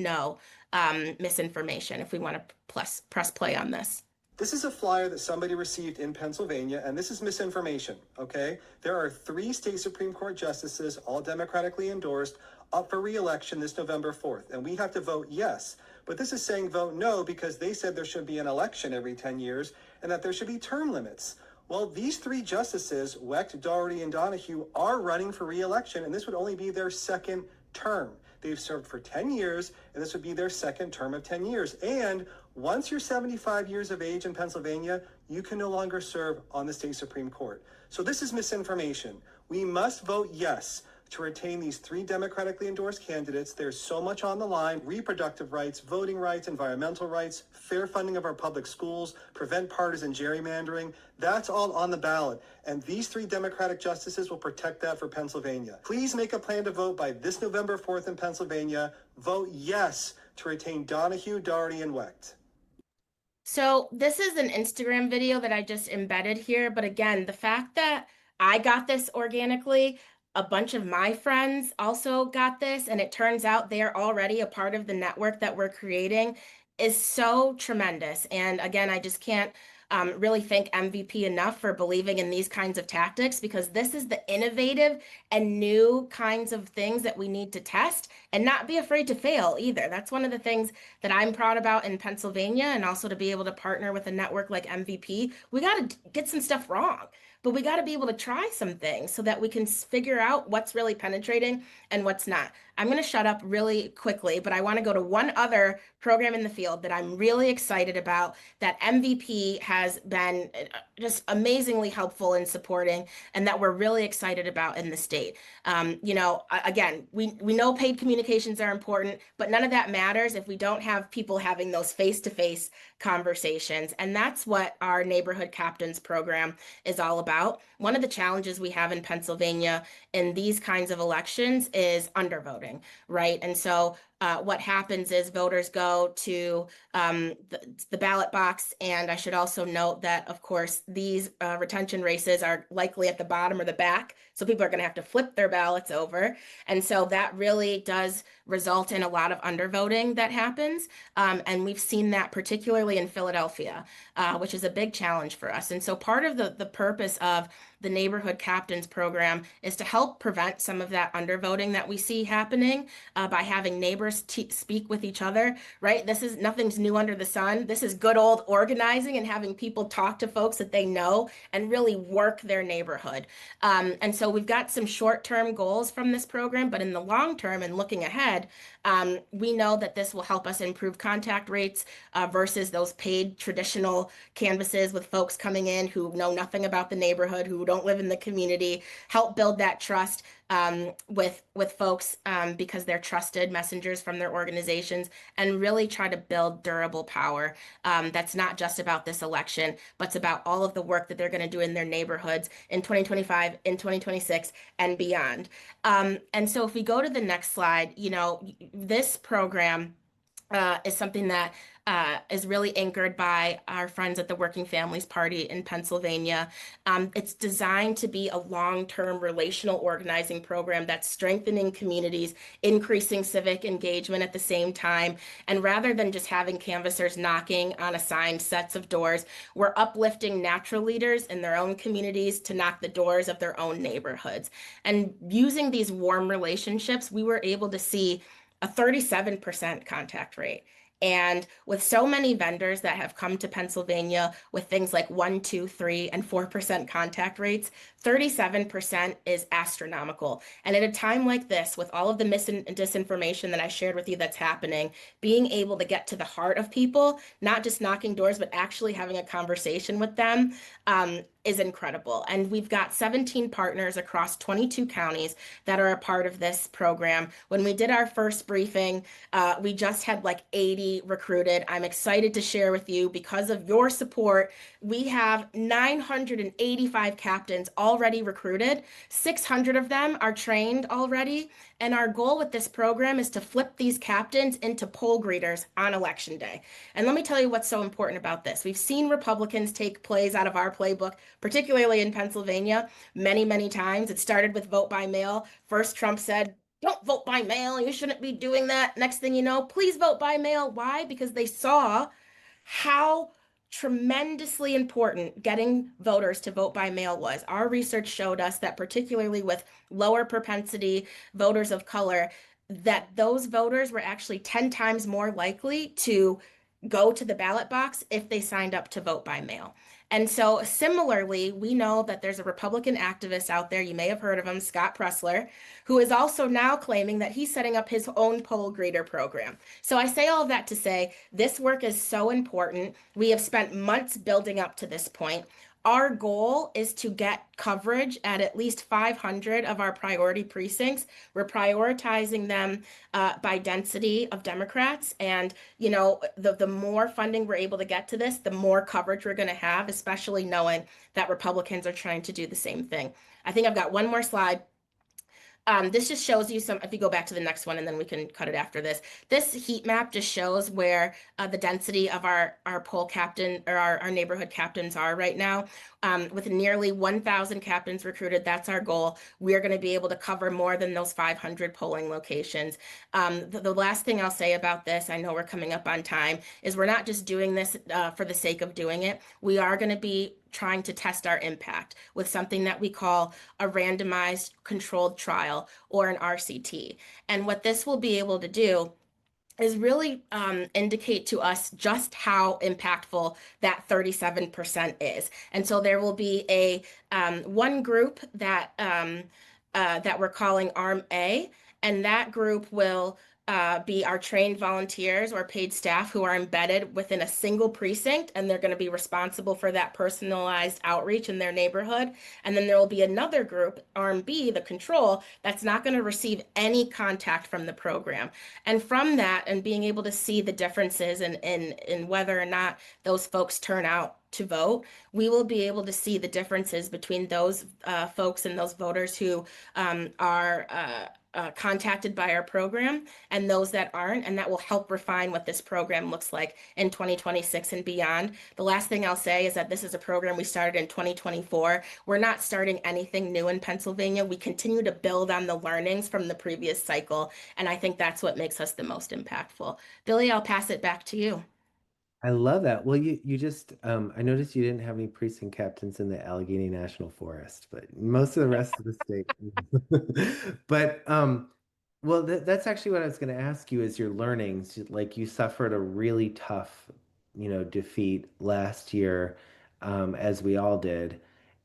misinformation. If we want to press play on this. This is a flyer that somebody received in Pennsylvania, and this is misinformation, okay? There are 3 state Supreme Court justices, all democratically endorsed, up for re-election this November 4th, and we have to vote yes. But this is saying vote no because they said there should be an election every 10 years and that there should be term limits. Well, these 3 justices, Wecht, Dougherty, and Donoghue, are running for re-election, and this would only be their second term. They've served for 10 years, and this would be their second term of 10 years. And once you're 75 years of age in Pennsylvania, you can no longer serve on the state Supreme Court. So this is misinformation. We must vote yes to retain these 3 democratically endorsed candidates. There's so much on the line: reproductive rights, voting rights, environmental rights, fair funding of our public schools, prevent partisan gerrymandering. That's all on the ballot. And these 3 Democratic justices will protect that for Pennsylvania. Please make a plan to vote by this November 4th in Pennsylvania. Vote yes to retain Donoghue, Dougherty, and Wecht. So this is an Instagram video that I just embedded here. But again, the fact that I got this organically, a bunch of my friends also got this, and it turns out they are already a part of the network that we're creating, is so tremendous. And again, I just can't really thank MVP enough for believing in these kinds of tactics, because this is the innovative and new kinds of things that we need to test and not be afraid to fail either. That's one of the things that I'm proud about in Pennsylvania, and also to be able to partner with a network like MVP. We got to get some stuff wrong, but we got to be able to try some things so that we can figure out what's really penetrating and what's not. I'm going to shut up really quickly, but I want to go to one other program in the field that I'm really excited about, that MVP has been just amazingly helpful in supporting, and that we're really excited about in the state. Again, we know paid communications are important, but none of that matters if we don't have people having those face-to-face conversations. And that's what our Neighborhood Captains program is all about. One of the challenges we have in Pennsylvania in these kinds of elections is undervoting, right? And so what happens is voters go to the ballot box, and I should also note that, of course, these retention races are likely at the bottom or the back, so people are going to have to flip their ballots over, and so that really does result in a lot of undervoting that happens, and we've seen that particularly in Philadelphia, which is a big challenge for us. And so part of the purpose of the Neighborhood Captains program is to help prevent some of that undervoting that we see happening by having neighbors speak with each other, right? Nothing's new under the sun. This is good old organizing and having people talk to folks that they know and really work their neighborhood. And so we've got some short-term goals from this program, but in the long term and looking ahead, we know that this will help us improve contact rates versus those paid traditional canvases with folks coming in who know nothing about the neighborhood, who don't live in the community, help build that trust with folks because they're trusted messengers from their organizations, and really try to build durable power that's not just about this election, but it's about all of the work that they're going to do in their neighborhoods in 2025, in 2026, and beyond. And so if we go to the next slide, this program is something that is really anchored by our friends at the Working Families Party in Pennsylvania. It's designed to be a long-term relational organizing program that's strengthening communities, increasing civic engagement at the same time. And rather than just having canvassers knocking on assigned sets of doors, we're uplifting natural leaders in their own communities to knock the doors of their own neighborhoods. And using these warm relationships, we were able to see a 37% contact rate. And with so many vendors that have come to Pennsylvania with things like 1, 2, 3, and 4% contact rates, 37% is astronomical. And at a time like this, with all of the mis and disinformation that I shared with you that's happening, being able to get to the heart of people, not just knocking doors, but actually having a conversation with them, is incredible. And we've got 17 partners across 22 counties that are a part of this program. When we did our first briefing, we just had like 80 recruited. I'm excited to share with you, because of your support, we have 985 captains already recruited. 600 of them are trained already. And our goal with this program is to flip these captains into poll greeters on election day. And let me tell you what's so important about this. We've seen Republicans take plays out of our playbook, particularly in Pennsylvania, many, many times. It started with vote by mail. First, Trump said, don't vote by mail. You shouldn't be doing that. Next thing you know, please vote by mail. Why? Because they saw how tremendously important getting voters to vote by mail was. Our research showed us that, particularly with lower propensity voters of color, that those voters were actually 10 times more likely to go to the ballot box if they signed up to vote by mail. And so similarly, we know that there's a Republican activist out there, you may have heard of him, Scott Pressler, who is also now claiming that he's setting up his own poll greeter program. So I say all of that to say this work is so important. We have spent months building up to this point. Our goal is to get coverage at least 500 of our priority precincts. We're prioritizing them by density of Democrats. And, you know, the more funding we're able to get to this, the more coverage we're going to have, especially knowing that Republicans are trying to do the same thing. I think I've got one more slide. This just shows you some, if you go back to the next one and then we can cut it after this. This heat map just shows where the density of our poll captain or our neighborhood captains are right now. With nearly 1,000 captains recruited, that's our goal. We're going to be able to cover more than those 500 polling locations. The last thing I'll say about this, I know we're coming up on time, is we're not just doing this for the sake of doing it. We are going to be trying to test our impact with something that we call a randomized controlled trial, or an RCT. And what this will be able to do is really indicate to us just how impactful that 37% is. And so there will be a one group that that we're calling Arm A, and that group will be our trained volunteers or paid staff who are embedded within a single precinct, and they're going to be responsible for that personalized outreach in their neighborhood. And then there will be another group, Arm B, the control, that's not going to receive any contact from the program. And from that, and being able to see the differences in whether or not those folks turn out to vote, we will be able to see the differences between those folks and those voters who are contacted by our program and those that aren't, and that will help refine what this program looks like in 2026 and beyond. The last thing I'll say is that this is a program we started in 2024. We're not starting anything new in Pennsylvania. We continue to build on the learnings from the previous cycle, and I think that's what makes us the most impactful. Billy, I'll pass it back to you. I love that. Well, you just I noticed you didn't have any precinct captains in the Allegheny National Forest, but most of the rest of the state. But well, that's actually what I was going to ask you is your learnings. Like you suffered a really tough, defeat last year, as we all did.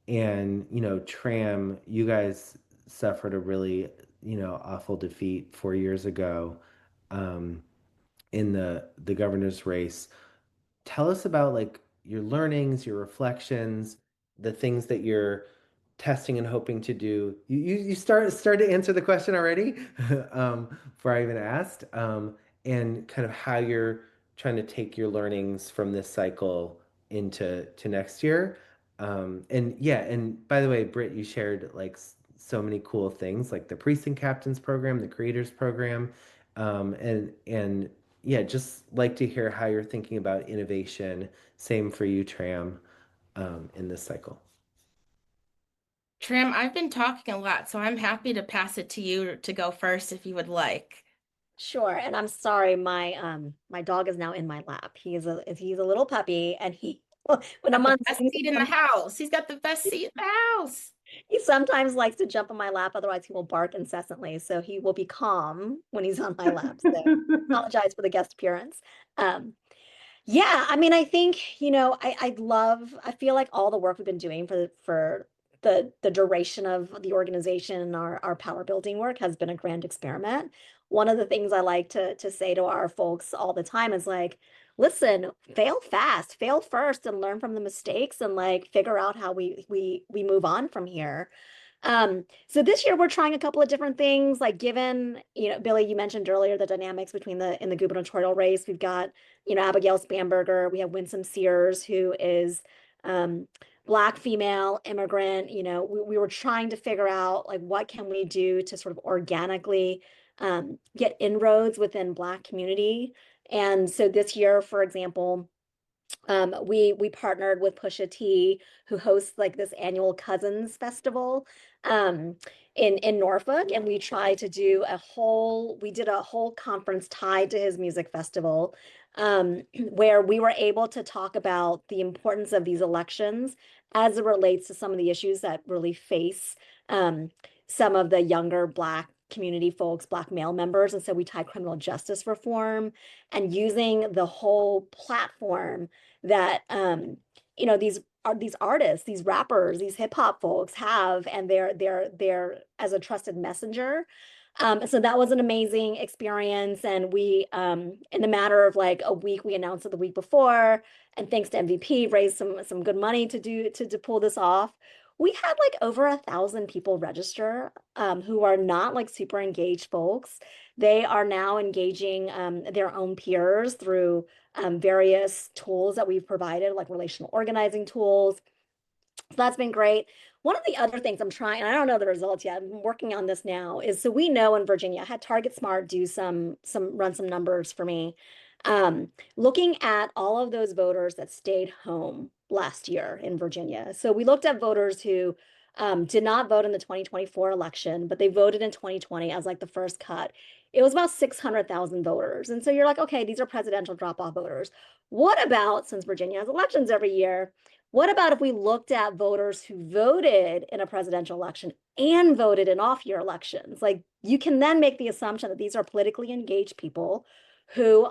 And, Tram, you guys suffered a really, awful defeat 4 years ago, in the governor's race. Tell us about like your learnings, your reflections, the things that you're testing and hoping to do. You start to answer the question already, before I even asked, and kind of how you're trying to take your learnings from this cycle to next year. And yeah, and by the way, Britt, you shared like so many cool things like the precinct captains program, the creators program, and yeah, just like to hear how you're thinking about innovation. Same for you, Tram, in this cycle. Tram, I've been talking a lot, so I'm happy to pass it to you to go first if you would like. Sure. And I'm sorry, my dog is now in my lap. He's a little puppy, and he when I'm on Best seat in the house. He's got the best seat in the house. he sometimes likes to jump on my lap, otherwise he will bark incessantly. So he will be calm when he's on my lap. So apologize for the guest appearance. Yeah, I mean, I think, I feel like all the work we've been doing for the duration of the organization and our power building work has been a grand experiment. One of the things I like to say to our folks all the time is like, listen, fail fast, fail first, and learn from the mistakes, and like figure out how we move on from here. So this year we're trying a couple of different things, like given, Billy, you mentioned earlier the dynamics between in the gubernatorial race. We've got, Abigail Spanberger, we have Winsome Sears, who is Black female immigrant. We were trying to figure out like what can we do to sort of organically get inroads within Black community. And so this year, for example, we partnered with Pusha T, who hosts like this annual Cousins Festival in Norfolk, and we did a whole conference tied to his music festival, where we were able to talk about the importance of these elections as it relates to some of the issues that really face some of the younger Black community folks, Black male members. And so we tied criminal justice reform and using the whole platform that these artists, these rappers, these hip hop folks have, and they're as a trusted messenger. So that was an amazing experience. And we, in the matter of like a week, we announced it the week before, and thanks to MVP, raised some good money to pull this off. We had like over 1,000 people register, who are not like super engaged folks. They are now engaging their own peers through various tools that we've provided, like relational organizing tools. So that's been great. One of the other things I'm trying, and I don't know the results yet, I'm working on this now, is so we know in Virginia, I had Target Smart do run some numbers for me. Looking at all of those voters that stayed home last year in Virginia. So we looked at voters who did not vote in the 2024 election, but they voted in 2020 as like the first cut. It was about 600,000 voters. And so you're like, okay, these are presidential drop-off voters. What about, since Virginia has elections every year, what about if we looked at voters who voted in a presidential election and voted in off-year elections? Like, you can then make the assumption that these are politically engaged people who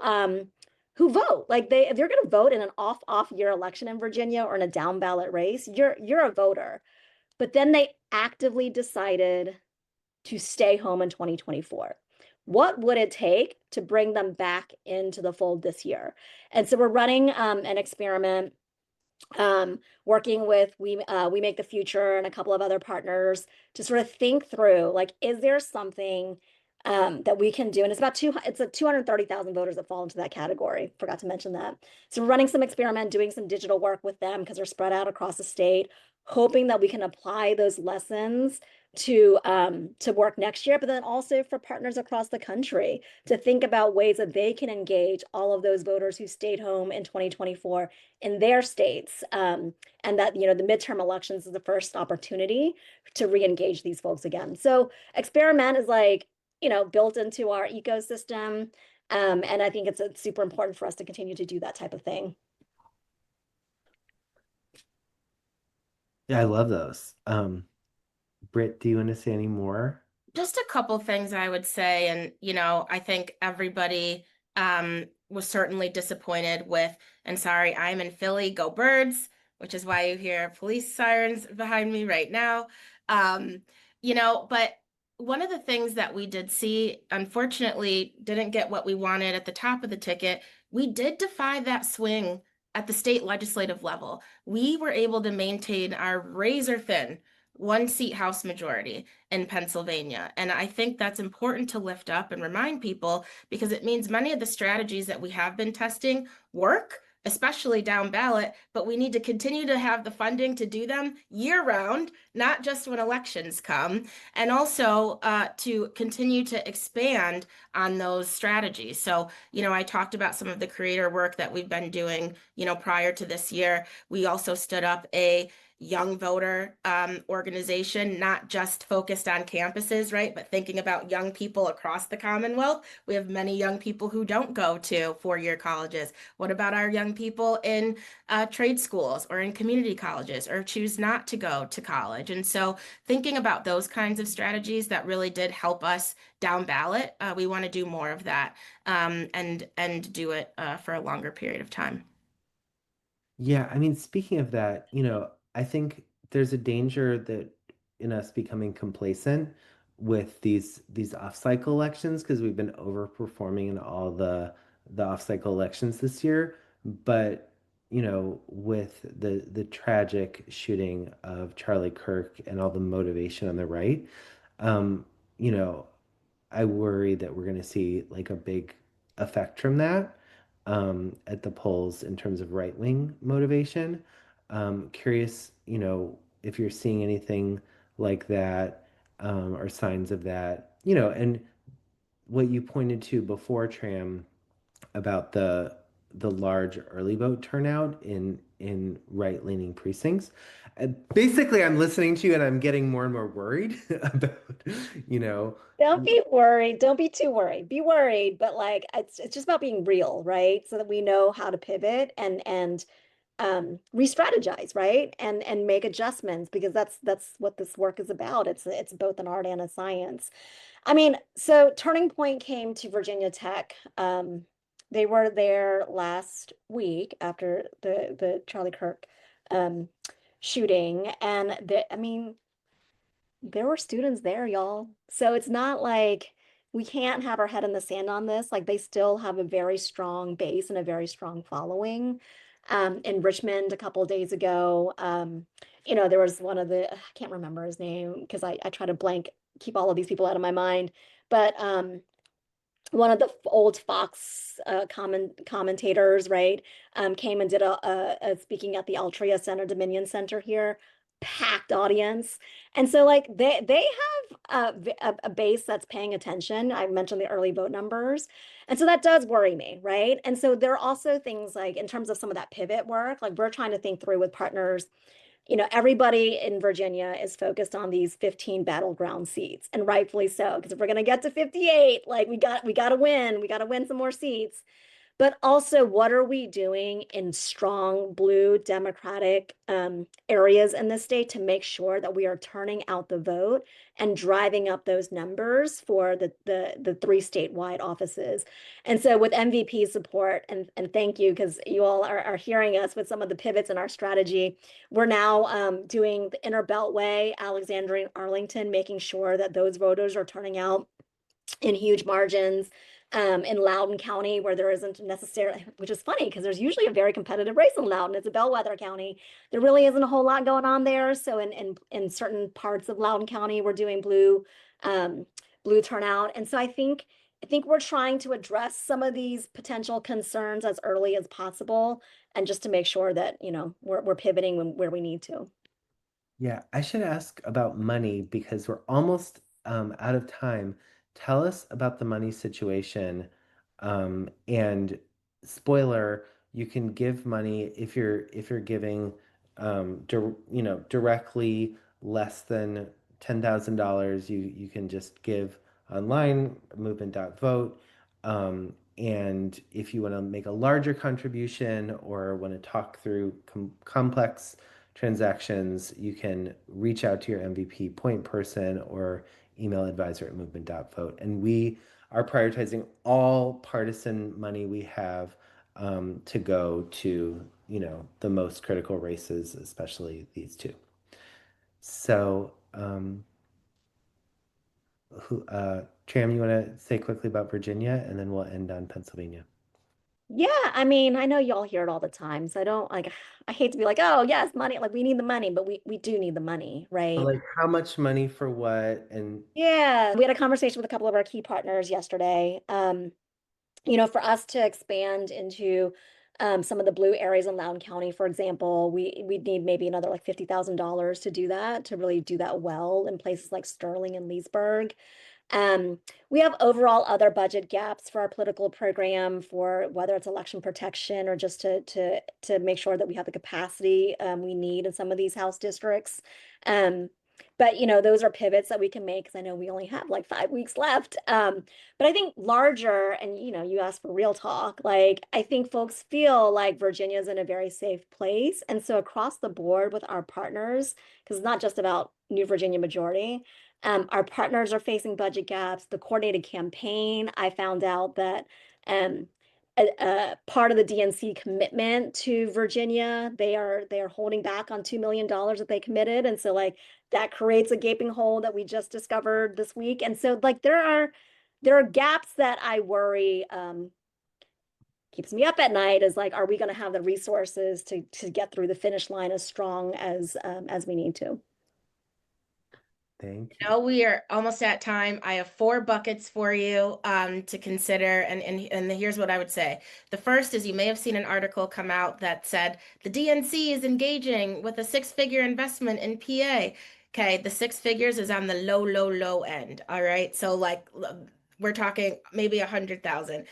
vote. Like, if you're going to vote in an off-year election in Virginia or in a down ballot race, you're a voter. But then they actively decided to stay home in 2024. What would it take to bring them back into the fold this year? And so we're running an experiment, working with We Make the Future and a couple of other partners to sort of think through, like, is there something that we can do? And it's 230,000 voters that fall into that category. Forgot to mention that. So we're running some experiment, doing some digital work with them because they're spread out across the state, hoping that we can apply those lessons to work next year, but then also for partners across the country to think about ways that they can engage all of those voters who stayed home in 2024 in their states. And that, the midterm elections is the first opportunity to re-engage these folks again. So experiment is like, built into our ecosystem. And I think it's super important for us to continue to do that type of thing. Yeah, I love those. Britt, do you want to say any more? Just a couple things I would say, and I think everybody was certainly disappointed with, and sorry, I'm in Philly, go Birds, which is why you hear police sirens behind me right now. But one of the things that we did see, unfortunately, didn't get what we wanted at the top of the ticket. We did defy that swing at the state legislative level. We were able to maintain our razor thin 1-seat House majority in Pennsylvania. And I think that's important to lift up and remind people, because it means many of the strategies that we have been testing work, especially down ballot, but we need to continue to have the funding to do them year round, not just when elections come, and also to continue to expand on those strategies. So, I talked about some of the creator work that we've been doing, prior to this year. We also stood up a young voter organization, not just focused on campuses, right? But thinking about young people across the Commonwealth. We have many young people who don't go to four-year colleges. What about our young people in trade schools or in community colleges, or choose not to go to college? And so thinking about those kinds of strategies that really did help us down ballot, we want to do more of that and do it for a longer period of time. Yeah, I mean, speaking of that, I think there's a danger that in us becoming complacent with these off-cycle elections because we've been overperforming in all the off-cycle elections this year. But with the tragic shooting of Charlie Kirk and all the motivation on the right, um, you know, I worry that we're going to see like a big effect from that at the polls in terms of right-wing motivation. Curious, if you're seeing anything like that or signs of that, and what you pointed to before, Tram, about the large early vote turnout in right-leaning precincts. Basically, I'm listening to you and I'm getting more and more worried about, you know, Don't be worried. Don't be too worried. Be worried, but like it's just about being real, right? So that we know how to pivot and re-strategize, right? And make adjustments because that's what this work is about. It's both an art and a science. I mean, so Turning Point came to Virginia Tech. They were there last week after the Charlie Kirk um shooting, and I mean, there were students there, y'all. So it's not like we can't have our head in the sand on this. Like they still have a very strong base and a very strong following. In Richmond a couple of days ago, there was one of the, I can't remember his name because I try to keep all of these people out of my mind. But one of the old Fox commentators, right, came and did a speaking at the Altria Center, Dominion Center here, packed audience. And so like they have a base that's paying attention. I mentioned the early vote numbers. And so that does worry me, right? And so there are also things like in terms of some of that pivot work, like we're trying to think through with partners. Everybody in Virginia is focused on these 15 battleground seats, and rightfully so, because if we're going to get to 58, like we got to win some more seats. But also, what are we doing in strong blue Democratic areas in the state to make sure that we are turning out the vote and driving up those numbers for the three statewide offices? And so, with MVP support, and thank you because you all are hearing us with some of the pivots in our strategy. We're now doing the Inner Beltway, Alexandria, and Arlington, making sure that those voters are turning out in huge margins. In Loudoun County, where there isn't necessarily, which is funny because there's usually a very competitive race in Loudoun. It's a bellwether county. There really isn't a whole lot going on there. So in certain parts of Loudoun County, we're doing blue turnout. And so I think we're trying to address some of these potential concerns as early as possible, and just to make sure that we're pivoting where we need to. Yeah, I should ask about money because we're almost out of time. Tell us about the money situation. And spoiler, you can give money if you're giving directly less than $10,000, you can just give online, movement.vote. And if you want to make a larger contribution or want to talk through complex transactions, you can reach out to your MVP point person or email advisor@movement.vote. And we are prioritizing all partisan money we have to go to, the most critical races, especially these two. So, Tram, you want to say quickly about Virginia, and then we'll end on Pennsylvania. Yeah, I mean, I know y'all hear it all the time, so I don't like, I hate to be like, oh yes, money, like we need the money, but we do need the money, right? Like how much money for what? And Yeah, we had a conversation with a couple of our key partners yesterday. For us to expand into some of the blue areas in Loudoun County, for example, we'd need maybe another like $50,000 to do that, to really do that well in places like Sterling and Leesburg. We have overall other budget gaps for our political program, for whether it's election protection or just to make sure that we have the capacity we need in some of these House districts. But those are pivots that we can make because I know we only have like 5 weeks left. But I think larger, and you asked for real talk, like I think folks feel like Virginia's in a very safe place. And so across the board with our partners, because it's not just about New Virginia Majority, our partners are facing budget gaps. The coordinated campaign, I found out that part of the DNC commitment to Virginia. They are holding back on $2 million that they committed. And so like that creates a gaping hole that we just discovered this week. And so like there are gaps that I worry keeps me up at night, is like, are we going to have the resources to get through the finish line as strong as we need to? Thank you. Now we are almost at time. I have 4 buckets for you to consider, and here's what I would say. The first is, you may have seen an article come out that said the DNC is engaging with a 6-figure investment in PA. Okay, the 6 figures is on the low end. All right, so like we're talking maybe 100,000.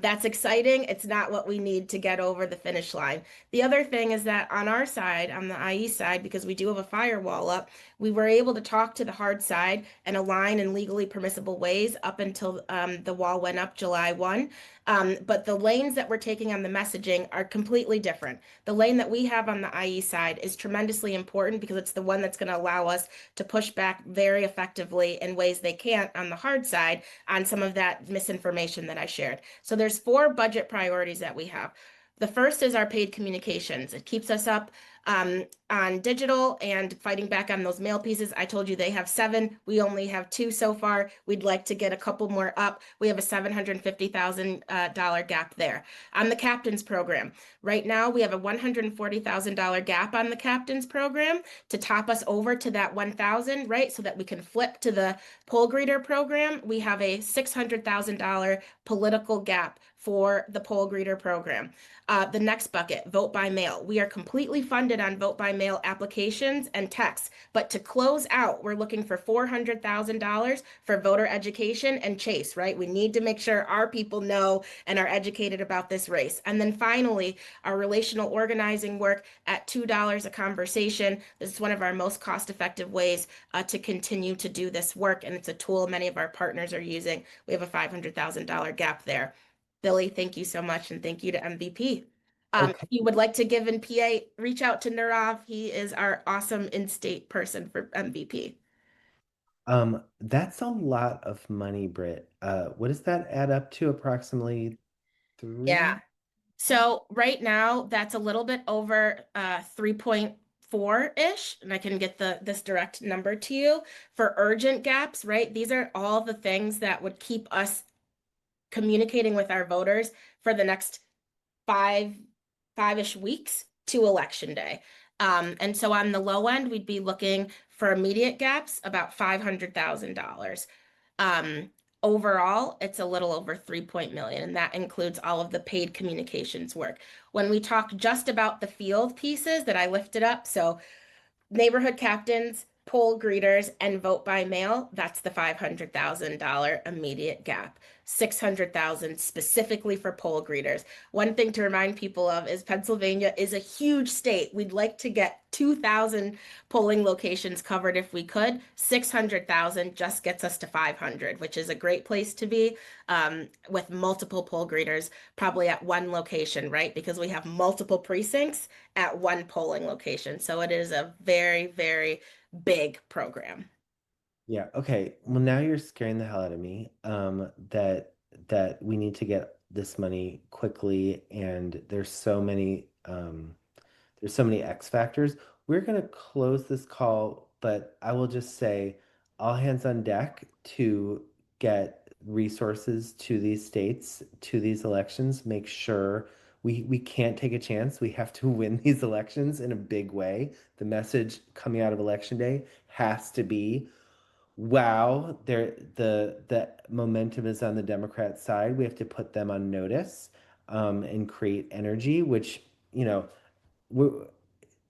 That's exciting. It's not what we need to get over the finish line. The other thing is that on our side, on the IE side, because we do have a firewall up, we were able to talk to the hard side and align in legally permissible ways up until the wall went up July 1. But the lanes that we're taking on the messaging are completely different. The lane that we have on the IE side is tremendously important because it's the one that's going to allow us to push back very effectively in ways they can't on the hard side on some of that misinformation that I shared. So there's 4 budget priorities that we have. The first is our paid communications. It keeps us up on digital and fighting back on those mail pieces. I told you they have 7. We only have 2 so far. We'd like to get a couple more up. We have a $750,000 gap there. On the captain's program, right now we have a $140,000 gap on the captain's program to top us over to that 1,000, right? So that we can flip to the poll greeter program. We have a $600,000 political gap for the poll greeter program. The next bucket, vote by mail. We are completely funded on vote by mail applications and texts, but to close out, we're looking for $400,000 for voter education and Chase, right? We need to make sure our people know and are educated about this race. And then finally, our relational organizing work at $2 a conversation. This is one of our most cost-effective ways to continue to do this work, and it's a tool many of our partners are using. We have a $500,000 gap there. Billy, thank you so much, and thank you to MVP. If you would like to give in PA, reach out to Nirav. He is our awesome in-state person for MVP. That's a lot of money, Britt. What does that add up to? Approximately 3? Yeah. So right now, that's a little bit over 3.4-ish, and I can get this direct number to you. For urgent gaps, right? These are all the things that would keep us communicating with our voters for the next 5-ish weeks to election day. And so on the low end, we'd be looking for immediate gaps, about $500,000. Overall, it's a little over 3 million, and that includes all of the paid communications work. When we talk just about the field pieces that I lifted up, so neighborhood captains, poll greeters, and vote by mail, that's the $500,000 immediate gap. $600,000 specifically for poll greeters. One thing to remind people of is Pennsylvania is a huge state. We'd like to get 2,000 polling locations covered if we could. 600,000 just gets us to 500, which is a great place to be, with multiple poll greeters, probably at one location, right? Because we have multiple precincts at one polling location. So it is a very, very big program. Yeah, okay. Well, now you're scaring the hell out of me. That we need to get this money quickly, and there's so many X factors. We're gonna close this call, but I will just say all hands on deck to get resources to these states, to these elections. Make sure we can't take a chance. We have to win these elections in a big way. The message coming out of election day has to be, wow, the momentum is on the Democrat side. We have to put them on notice, and create energy, which,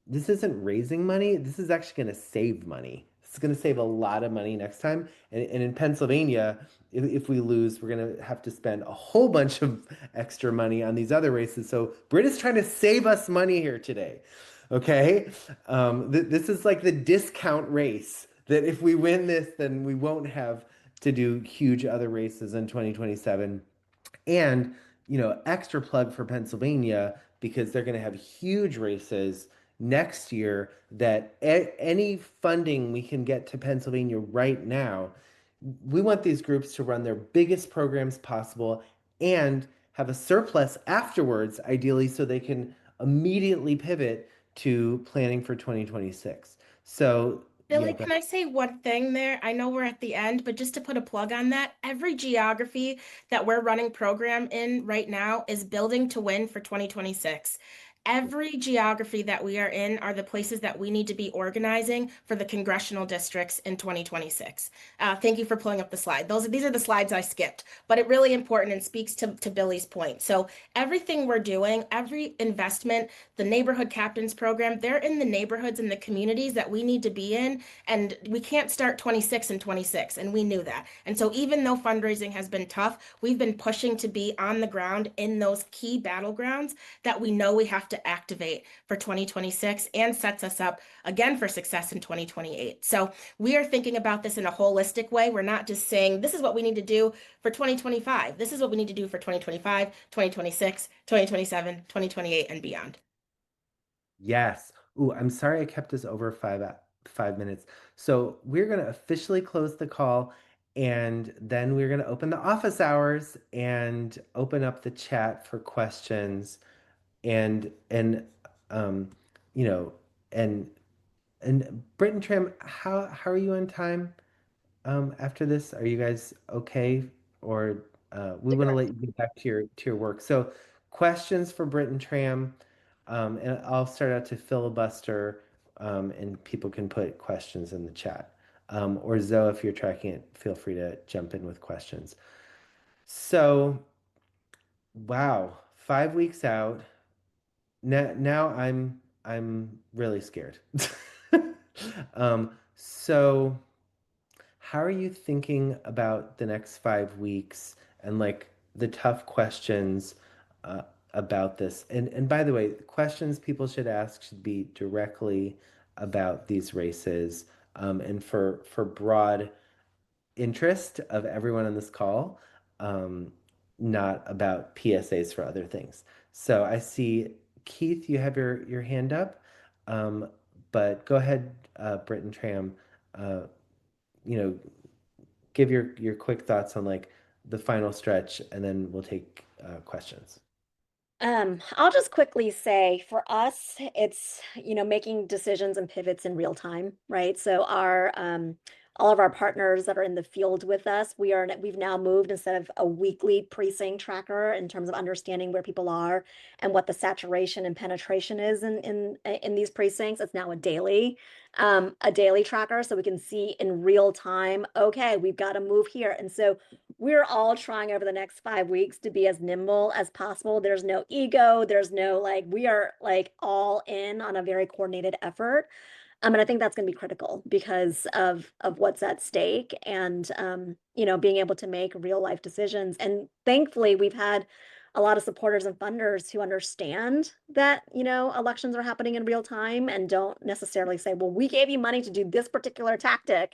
this isn't raising money. This is actually going to save money. This is going to save a lot of money next time. And in Pennsylvania, if we lose, we're going to have to spend a whole bunch of extra money on these other races. So Britt is trying to save us money here today. Okay. This is like the discount race, that if we win this, then we won't have to do huge other races in 2027. And, extra plug for Pennsylvania, because they're going to have huge races next year, that any funding we can get to Pennsylvania right now, we want these groups to run their biggest programs possible and have a surplus afterwards, ideally, so they can immediately pivot to planning for 2026. So, yeah, Billy, can I say one thing there? I know we're at the end, but just to put a plug on that, every geography that we're running program in right now is building to win for 2026. Every geography that we are in are the places that we need to be organizing for the congressional districts in 2026. Thank you for pulling up the slide. These are the slides I skipped, but it really important and speaks to Billy's point. So everything we're doing, every investment, the neighborhood captains program, they're in the neighborhoods and the communities that we need to be in, and we can't start 26 and 26, and we knew that. And so even though fundraising has been tough, we've been pushing to be on the ground in those key battlegrounds that we know we have to activate for 2026 and sets us up again for success in 2028. So we are thinking about this in a holistic way. We're not just saying this is what we need to do for 2025. This is what we need to do for 2025, 2026, 2027, 2028, and beyond. yes. Ooh, I'm sorry I kept us over 5 minutes. So we're going to officially close the call, and then we're going to open the office hours and open up the chat for questions. And um, you know, and Brit and Trim, how are you on time after this? Are you guys okay? Or we want to let you get back to your work. So questions for Brit and Tram, and I'll start out to filibuster, and people can put questions in the chat. Or Zoe, if you're tracking it, feel free to jump in with questions. So, wow, 5 weeks out. Now I'm really scared. So how are you thinking about the next 5 weeks and like the tough questions about this? And by the way, questions people should ask should be directly about these races, and for broad interest of everyone on this call, um, not about PSAs for other things. So I see Keith, you have your hand up, um, but go ahead, Britt and Tram. Uh, you know, give your quick thoughts on like the final stretch, and then we'll take questions. I'll just quickly say for us, it's, making decisions and pivots in real time, right? So all of our partners that are in the field with us, we've now moved instead of a weekly precinct tracker in terms of understanding where people are and what the saturation and penetration is in these precincts. It's now a daily tracker, so we can see in real time, okay, we've got to move here. And so we're all trying over the next 5 weeks to be as nimble as possible. There's no ego. There's no we are all in on a very coordinated effort. And I think that's going to be critical because of what's at stake and, being able to make real life decisions. And thankfully, we've had a lot of supporters and funders who understand that, elections are happening in real time and don't necessarily say, well, we gave you money to do this particular tactic.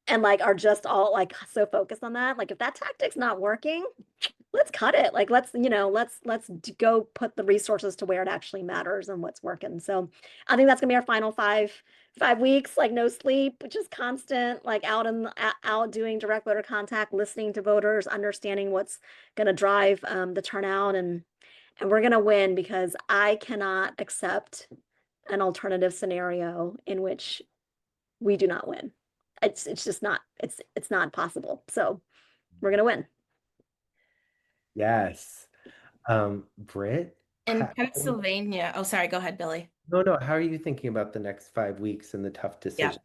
And are just all so focused on that. If that tactic's not working, let's cut it. Let's go put the resources to where it actually matters and what's working. So I think that's gonna be our final 5 weeks, no sleep, just constant, out doing direct voter contact, listening to voters, understanding what's gonna drive the turnout, and we're gonna win because I cannot accept an alternative scenario in which we do not win. It's just not, it's not possible. So we're gonna win. Yes. Britt, In Pennsylvania, oh, sorry, go ahead, Billy. no, how are you thinking about the next 5 weeks and the tough decisions?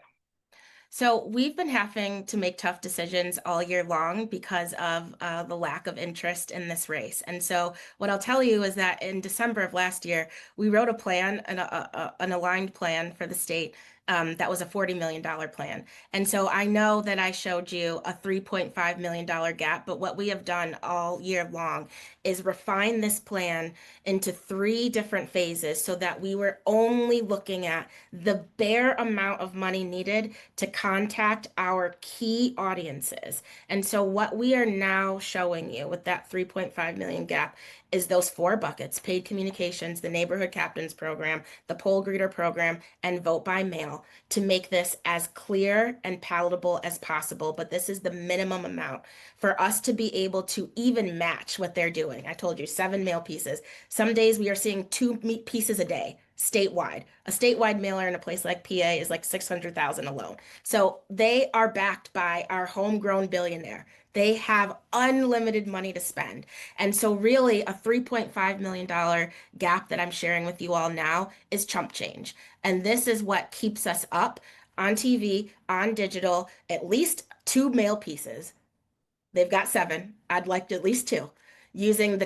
So we've been having to make tough decisions all year long because of the lack of interest in this race. And so what I'll tell you is that in December of last year, we wrote a plan, an aligned plan for the state. That was a $40 million plan. And so I know that I showed you a $3.5 million gap, but what we have done all year long is refine this plan into 3 different phases so that we were only looking at the bare amount of money needed to contact our key audiences. And so what we are now showing you with that 3.5 million gap is those 4 buckets: paid communications, the neighborhood captains program, the poll greeter program, and vote by mail. email to make this as clear and palatable as possible, but this is the minimum amount for us to be able to even match what they're doing. I told you 7 mail pieces. Some days we are seeing 2 pieces a day statewide. A statewide mailer in a place like PA is like 600,000 alone. So they are backed by our homegrown billionaire. They have unlimited money to spend. And so really a $3.5 million gap that I'm sharing with you all now is chump change. And this is what keeps us up on TV, on digital, at least 2 mail pieces. They've got 7. I'd like at least 2. Using the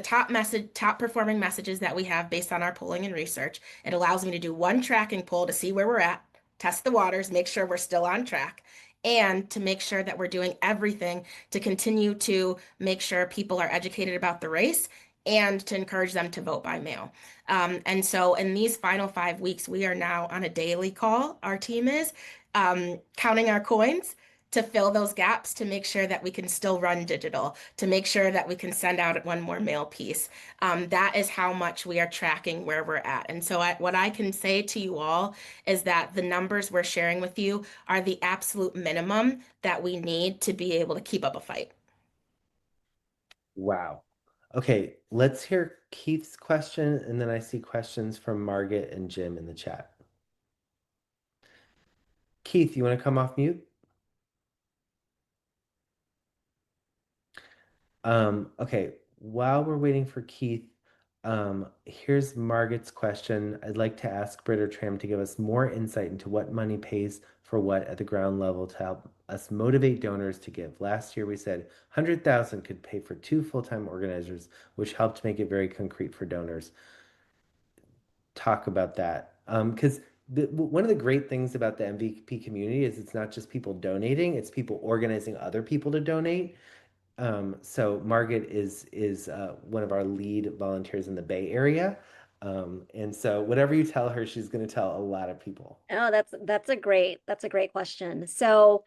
top performing messages that we have based on our polling and research. It allows me to do 1 tracking poll to see where we're at, test the waters, make sure we're still on track, and to make sure that we're doing everything to continue to make sure people are educated about the race and to encourage them to vote by mail. And so in these final 5 weeks, we are now on a daily call. Our team is counting our coins to fill those gaps, to make sure that we can still run digital, to make sure that we can send out 1 more mail piece. That is how much we are tracking where we're at. And so what I can say to you all is that the numbers we're sharing with you are the absolute minimum that we need to be able to keep up a fight. Wow. Okay, let's hear Keith's question, and then I see questions from Margaret and Jim in the chat. Keith, you want to come off mute? Okay, while we're waiting for Keith, here's Margaret's question. I'd like to ask Britt or Tram to give us more insight into what money pays for what at the ground level to help us motivate donors to give. Last year we said 100,000 could pay for 2 full-time organizers, which helped make it very concrete for donors. Talk about that. Because one of the great things about the MVP community is it's not just people donating, it's people organizing other people to donate. So Margaret is one of our lead volunteers in the Bay Area. And so whatever you tell her, she's going to tell a lot of people. Oh, that's a great question. So,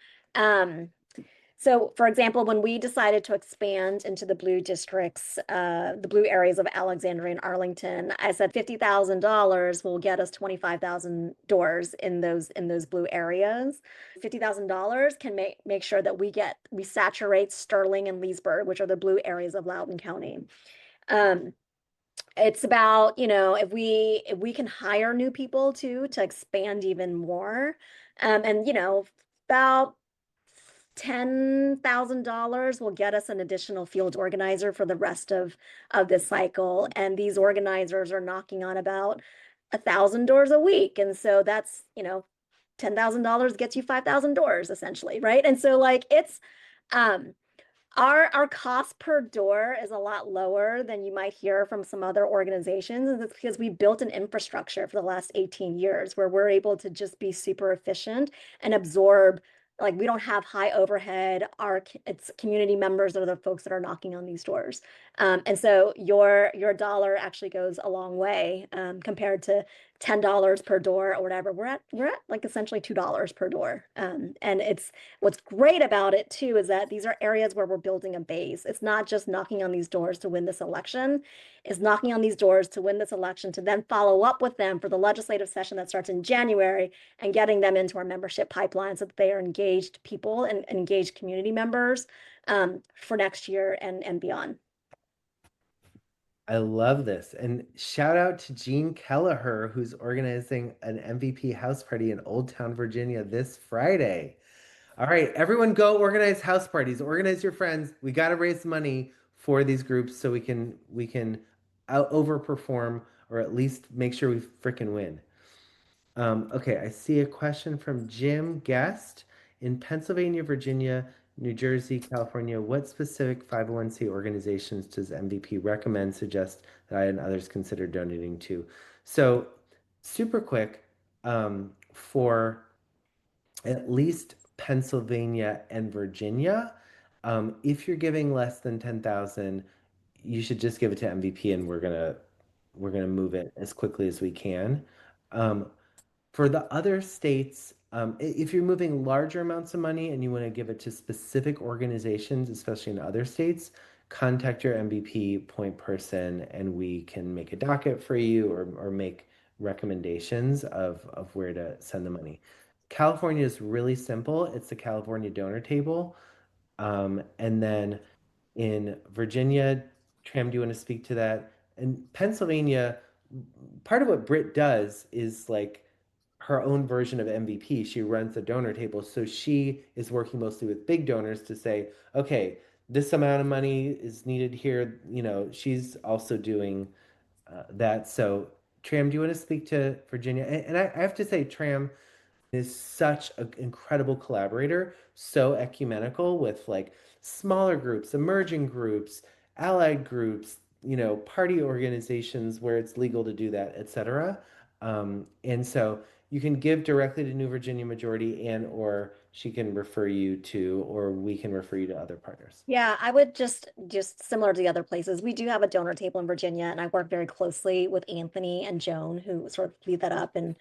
so for example, when we decided to expand into the blue districts, the blue areas of Alexandria and Arlington, I said $50,000 will get us 25,000 doors in those blue areas. $50,000 can make sure that we saturate Sterling and Leesburg, which are the blue areas of Loudoun County. It's about, if we can hire new people to expand even more, and about $10,000 will get us an additional field organizer for the rest of this cycle. And these organizers are knocking on about 1,000 doors a week. And so that's, $10,000 gets you 5,000 doors essentially, right? And so like it's, our cost per door is a lot lower than you might hear from some other organizations. And it's because we built an infrastructure for the last 18 years where we're able to just be super efficient and absorb. Like we don't have high overhead. It's community members that are the folks that are knocking on these doors. And so your dollar actually goes a long way compared to $10 per door or whatever. We're at like essentially $2 per door. And it's what's great about it too is that these are areas where we're building a base. It's not just knocking on these doors to win this election. It's knocking on these doors to win this election to then follow up with them for the legislative session that starts in January and getting them into our membership pipeline so that they are engaged people and engaged community members for next year and beyond. I love this. And shout out to Jean Kelleher, who's organizing an MVP house party in Old Town, Virginia this Friday. All right, everyone go organize house parties, organize your friends. We got to raise money for these groups so we can overperform or at least make sure we freaking win. Okay, I see a question from Jim Guest. In Pennsylvania, Virginia, New Jersey, California, what specific 501c organizations does MVP recommend, suggest that I and others consider donating to? So super quick, for at least Pennsylvania and Virginia, if you're giving less than 10,000, you should just give it to MVP and we're gonna move it as quickly as we can. For the other states, if you're moving larger amounts of money and you want to give it to specific organizations, especially in other states, contact your MVP point person and we can make a docket for you or make recommendations of where to send the money. California is really simple. It's the California donor table. And then in Virginia, Tram, do you want to speak to that? And Pennsylvania, part of what Britt does is like her own version of MVP. She runs the donor table. So she is working mostly with big donors to say, okay, this amount of money is needed here. You know, she's also doing that. So, Tram, do you want to speak to Virginia? And I have to say, Tram is such an incredible collaborator, so ecumenical with like smaller groups, emerging groups, allied groups, you know, party organizations where it's legal to do that, etc. And so you can give directly to New Virginia Majority and or she can refer you to, or we can refer you to other partners. Yeah, I would just similar to the other places. We do have a donor table in Virginia, and I work very closely with Anthony and Joan, who sort of lead that up. And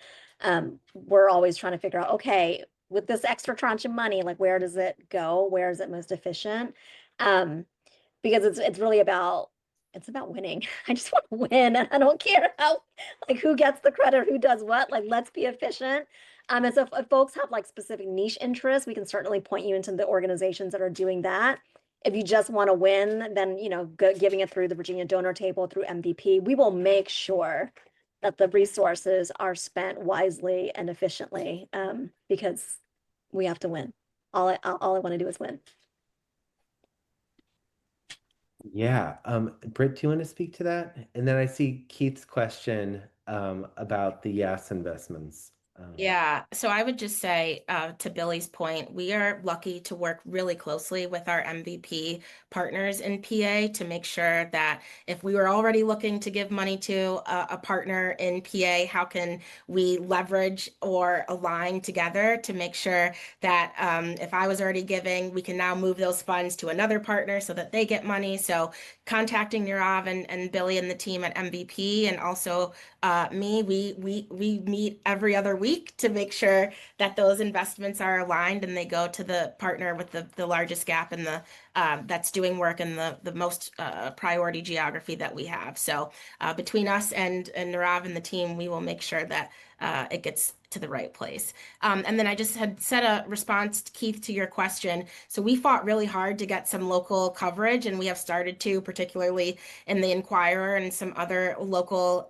we're always trying to figure out, okay, with this extra tranche of money, like where does it go? Where is it most efficient? Um, because it's really about winning. I just want to win, and I don't care how like who gets the credit, who does what. Like let's be efficient. And so if folks have like specific niche interests, we can certainly point you into the organizations that are doing that. If you just want to win, then giving it through the Virginia Donor Table through MVP, we will make sure that the resources are spent wisely and efficiently because we have to win. All I want to do is win. Yeah. Britt, do you want to speak to that? And then I see Keith's question about the Yas investments. Yeah, so I would just say to Billy's point, we are lucky to work really closely with our MVP partners in PA to make sure that if we were already looking to give money to a partner in PA, how can we leverage or align together to make sure that if I was already giving, we can now move those funds to another partner so that they get money. So contacting Nirav and Billy and the team at MVP and also me, we meet every other week to make sure that those investments are aligned and they go to the partner with the largest gap in the that's doing work in the most priority geography that we have. So between us and Nirav and the team, we will make sure that it gets to the right place. And then I just had said a response, Keith, to your question. So we fought really hard to get some local coverage, and we have started to, particularly in the Inquirer and some other local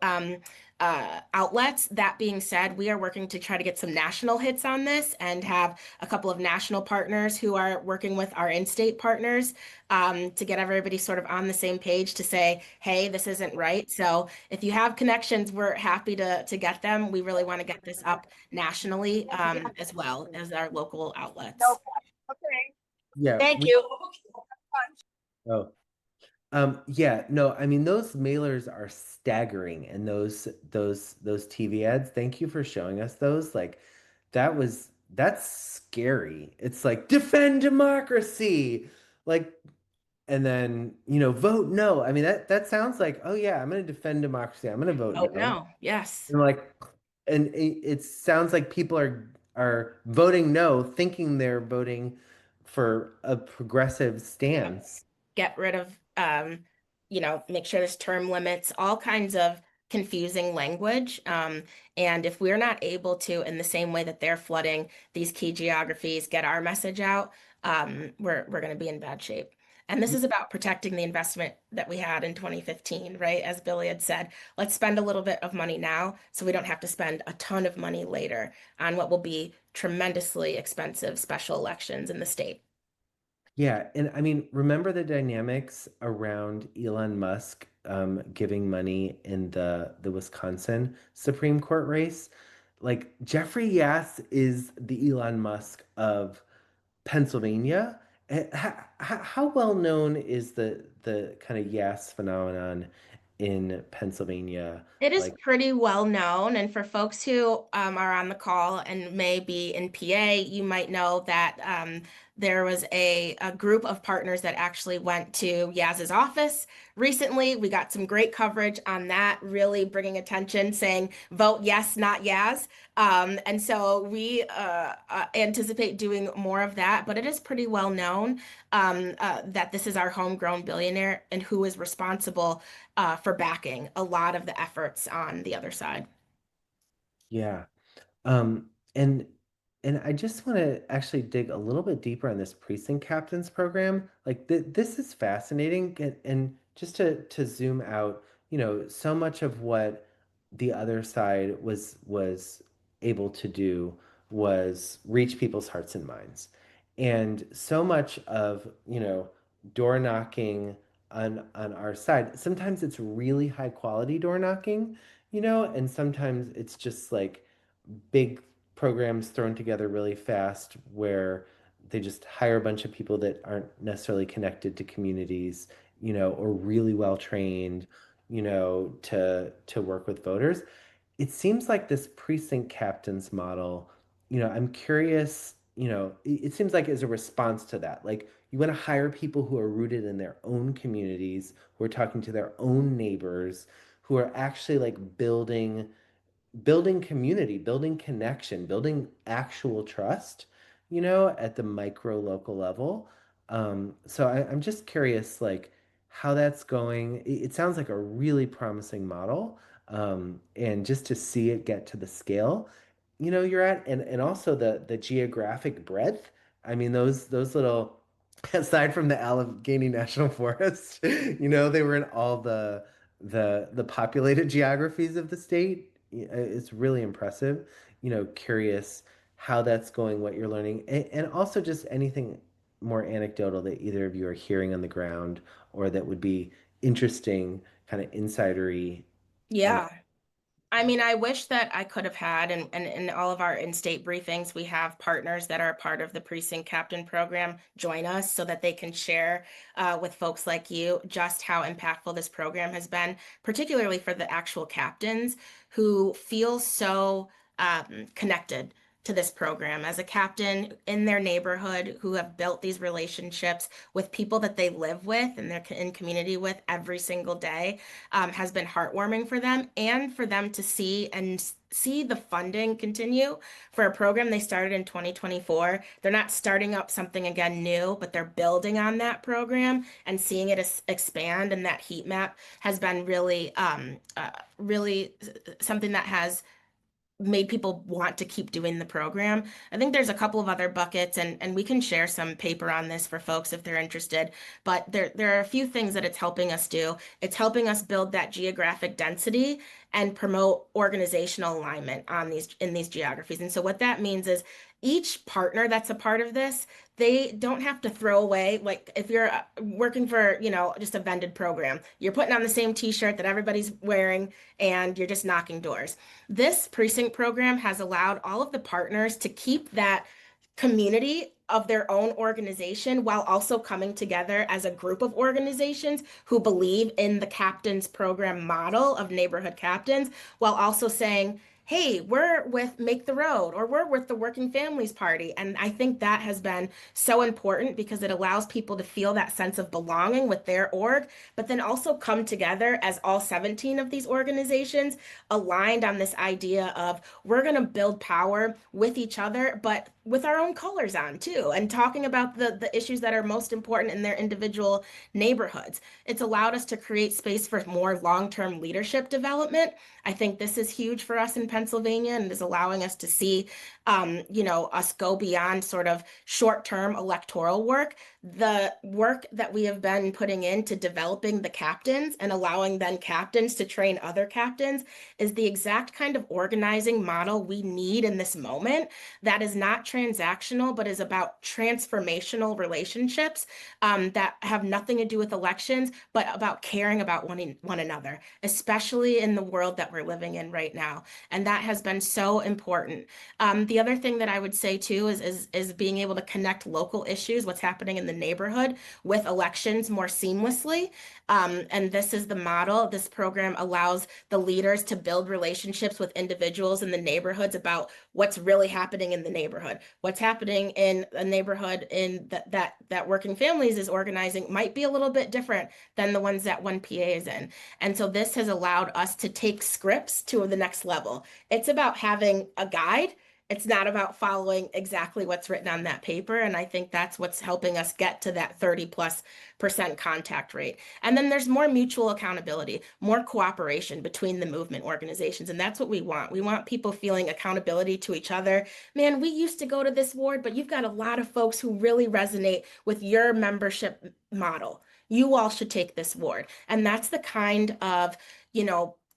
outlets. That being said, we are working to try to get some national hits on this and have a couple of national partners who are working with our in-state partners to get everybody sort of on the same page to say, hey, this isn't right. So if you have connections, we're happy to get them. We really want to get this up nationally as well as our local outlets. Yeah. Thank you. Oh. Yeah, no, I mean those mailers are staggering and those TV ads, thank you for showing us those. Like that's scary. It's like defend democracy. Like and then, vote no. I mean that sounds like, oh yeah, I'm going to defend democracy. I'm going to vote Oh, no. no. Yes. And like and it sounds like people are voting no, thinking they're voting for a progressive stance. Get rid of, make sure there's term limits, all kinds of confusing language. And if we're not able to, in the same way that they're flooding these key geographies, get our message out, we're going to be in bad shape. And this is about protecting the investment that we had in 2015, right? As Billy had said, let's spend a little bit of money now so we don't have to spend a ton of money later on what will be tremendously expensive special elections in the state. Yeah, and I mean, remember the dynamics around Elon Musk giving money in the Wisconsin Supreme Court race? Like Jeffrey Yass is the Elon Musk of Pennsylvania. How well known is the kind of Yass phenomenon in Pennsylvania? It is Like, pretty well known, and for folks who are on the call and may be in PA, you might know that there was a group of partners that actually went to Yaz's office recently. We got some great coverage on that, really bringing attention, saying vote yes, not Yaz. And so we anticipate doing more of that, but it is pretty well known that this is our homegrown billionaire and who is responsible for backing a lot of the efforts on the other side. yeah. And And I just want to actually dig a little bit deeper on this precinct captains program. Like this is fascinating, and just to zoom out, so much of what the other side was able to do was reach people's hearts and minds. And so much of, door knocking on our side, sometimes it's really high quality door knocking, and sometimes it's just like big programs thrown together really fast where they just hire a bunch of people that aren't necessarily connected to communities, or really well trained, to work with voters. It seems like this precinct captains model, I'm curious, it seems like as a response to that, like you want to hire people who are rooted in their own communities, who are talking to their own neighbors, who are actually like building community, building connection, building actual trust, at the micro local level. So I'm just curious, like, how that's going. It sounds like a really promising model. And just to see it get to the scale, you're at, and also the geographic breadth. I mean, those little, aside from the Allegheny National Forest, they were in all the populated geographies of the state. It's really impressive. Curious how that's going, what you're learning, and also just anything more anecdotal that either of you are hearing on the ground or that would be interesting, kind of insidery. uh, Yeah. I mean, I wish that I could have had, and in all of our in-state briefings, we have partners that are a part of the precinct captain program join us so that they can share with folks like you just how impactful this program has been, particularly for the actual captains who feel so connected to this program as a captain in their neighborhood, who have built these relationships with people that they live with and they're in community with every single day, has been heartwarming for them, and for them to see the funding continue for a program they started in 2024. They're not starting up something again new, but they're building on that program and seeing it expand. And that heat map has been really something that has made people want to keep doing the program. I think there's a couple of other buckets, and we can share some paper on this for folks if they're interested. But there are a few things that it's helping us do. It's helping us build that geographic density and promote organizational alignment in these geographies. And so what that means is each partner that's a part of this, they don't have to throw away, like if you're working for, just a vended program, you're putting on the same t-shirt that everybody's wearing and you're just knocking doors. This precinct program has allowed all of the partners to keep that community of their own organization while also coming together as a group of organizations who believe in the captains program model of neighborhood captains, while also saying, hey, we're with Make the Road, or we're with the Working Families Party. And I think that has been so important because it allows people to feel that sense of belonging with their org, but then also come together as all 17 of these organizations aligned on this idea of we're going to build power with each other, but with our own colors on too, and talking about the issues that are most important in their individual neighborhoods. It's allowed us to create space for more long-term leadership development. I think this is huge for us in Pennsylvania and is allowing us to see, us go beyond sort of short-term electoral work. The work that we have been putting into developing the captains and allowing then captains to train other captains is the exact kind of organizing model we need in this moment, that is not transactional, but is about transformational relationships that have nothing to do with elections, but about caring about one another, especially in the world that we're living in right now. And that has been so important. The other thing that I would say too is being able to connect local issues, what's happening in the neighborhood, with elections more seamlessly. And this is the model. This program allows the leaders to build relationships with individuals in the neighborhoods about what's really happening in the neighborhood. What's happening in a neighborhood in that Working Families is organizing might be a little bit different than the ones that 1PA is in. And so this has allowed us to take scripts to the next level. It's about having a guide. It's not about following exactly what's written on that paper. And I think that's what's helping us get to that 30+% contact rate. And then there's more mutual accountability, more cooperation between the movement organizations. And that's what we want. We want people feeling accountability to each other. Man, we used to go to this ward, but you've got a lot of folks who really resonate with your membership model. You all should take this ward. And that's the kind of,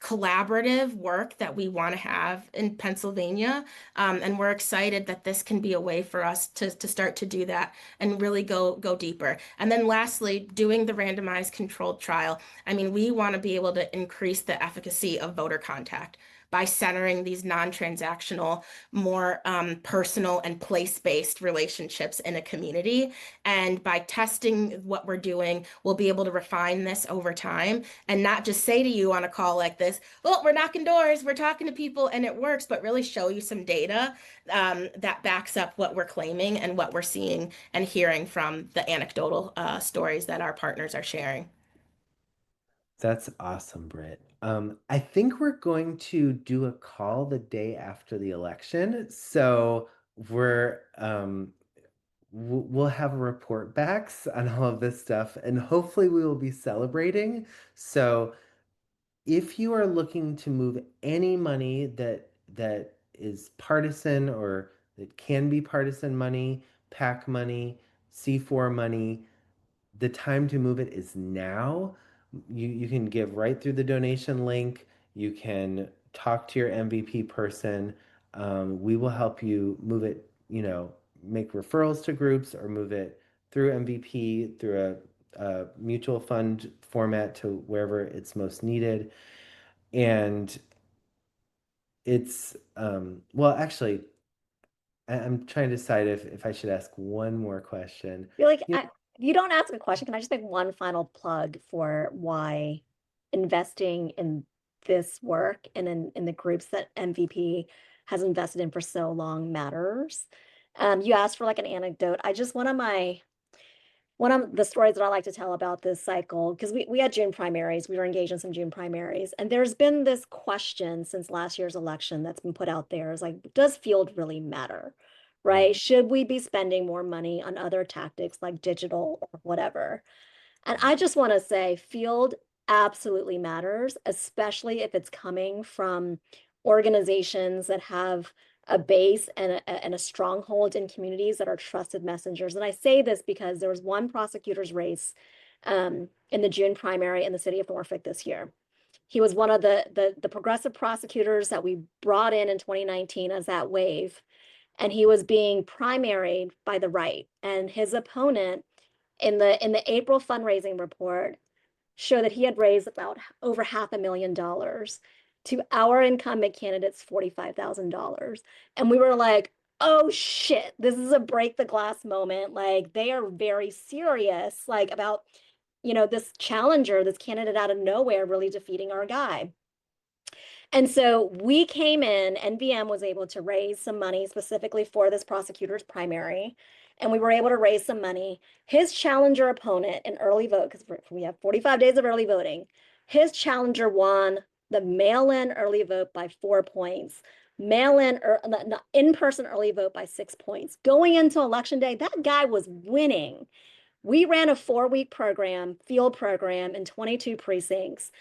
collaborative work that we want to have in Pennsylvania. And we're excited that this can be a way for us to start to do that and really go deeper. And then lastly, doing the randomized controlled trial. I mean, we want to be able to increase the efficacy of voter contact by centering these non-transactional, more personal and place-based relationships in a community. And by testing what we're doing, we'll be able to refine this over time and not just say to you on a call like this, well, we're knocking doors, we're talking to people and it works, but really show you some data that backs up what we're claiming and what we're seeing and hearing from the anecdotal stories that our partners are sharing. That's awesome, Britt. I think we're going to do a call the day after the election. So we'll have a report backs on all of this stuff, and hopefully we will be celebrating. So if you are looking to move any money that is partisan or that can be partisan money, PAC money, C4 money, the time to move it is now. You can give right through the donation link. You can talk to your MVP person. We will help you move it, make referrals to groups or move it through MVP, through a mutual fund format to wherever it's most needed. And it's, well, actually, I'm trying to decide if I should ask one more question. I feel like You- if you don't ask a question, can I just make one final plug for why investing in this work and in the groups that MVP has invested in for so long matters? You asked for like an anecdote. One of the stories that I like to tell about this cycle, because we had June primaries, we were engaged in some June primaries, and there's been this question since last year's election that's been put out there is like, does field really matter? Right? Should we be spending more money on other tactics like digital or whatever? And I just want to say field absolutely matters, especially if it's coming from organizations that have a base and a stronghold in communities that are trusted messengers. And I say this because there was one prosecutor's race in the June primary in the city of Norfolk this year. He was one of the progressive prosecutors that we brought in 2019 as that wave. And he was being primaried by the right. And his opponent in the April fundraising report showed that he had raised about over $500,000 to our incumbent candidates $45,000. And we were like, oh shit, this is a break the glass moment. Like they are very serious, like about, this challenger, this candidate out of nowhere really defeating our guy. And so we came in, NVM was able to raise some money specifically for this prosecutor's primary. And we were able to raise some money. His challenger opponent in early vote, because we have 45 days of early voting, his challenger won the mail-in early vote by 4 points, mail-in or in-person early vote by 6 points. Going into election day, that guy was winning. We ran a 4-week program, field program in 22 precincts.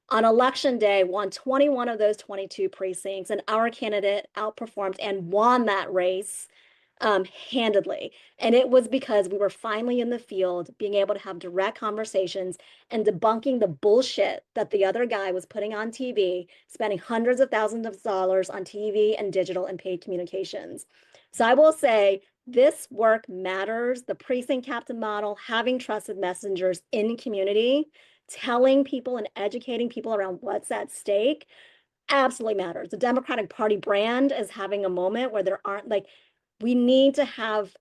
On election day, won 21 of those 22 precincts, and our candidate outperformed and won that race handedly. And it was because we were finally in the field, being able to have direct conversations and debunking the bullshit that the other guy was putting on TV, spending hundreds of thousands of dollars on TV and digital and paid communications. So I will say this work matters. The precinct captain model, having trusted messengers in community, telling people and educating people around what's at stake absolutely matters. The Democratic Party brand is having a moment where there aren't we need to have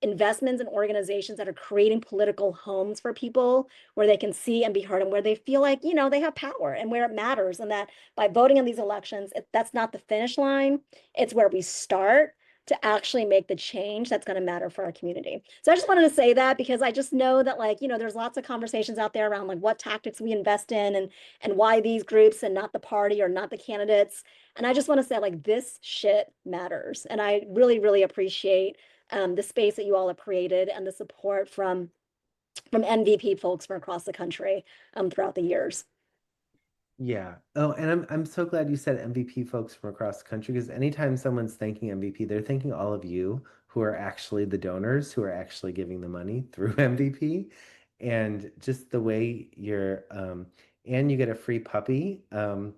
investments in organizations that are creating political homes for people where they can see and be heard and where they feel like, they have power and where it matters. And that by voting in these elections, that's not the finish line. It's where we start to actually make the change that's going to matter for our community. So I just wanted to say that because I just know that, like, you know, there's lots of conversations out there around like what tactics we invest in and why these groups and not the party or not the candidates. And I just want to say, like, this shit matters. And I really, really appreciate the space that you all have created and the support from MVP folks from across the country throughout the years. Yeah. Oh, and I'm so glad you said MVP folks from across the country, because anytime someone's thanking MVP, they're thanking all of you who are actually the donors, who are actually giving the money through MVP. And just the way you're and you get a free puppy. No,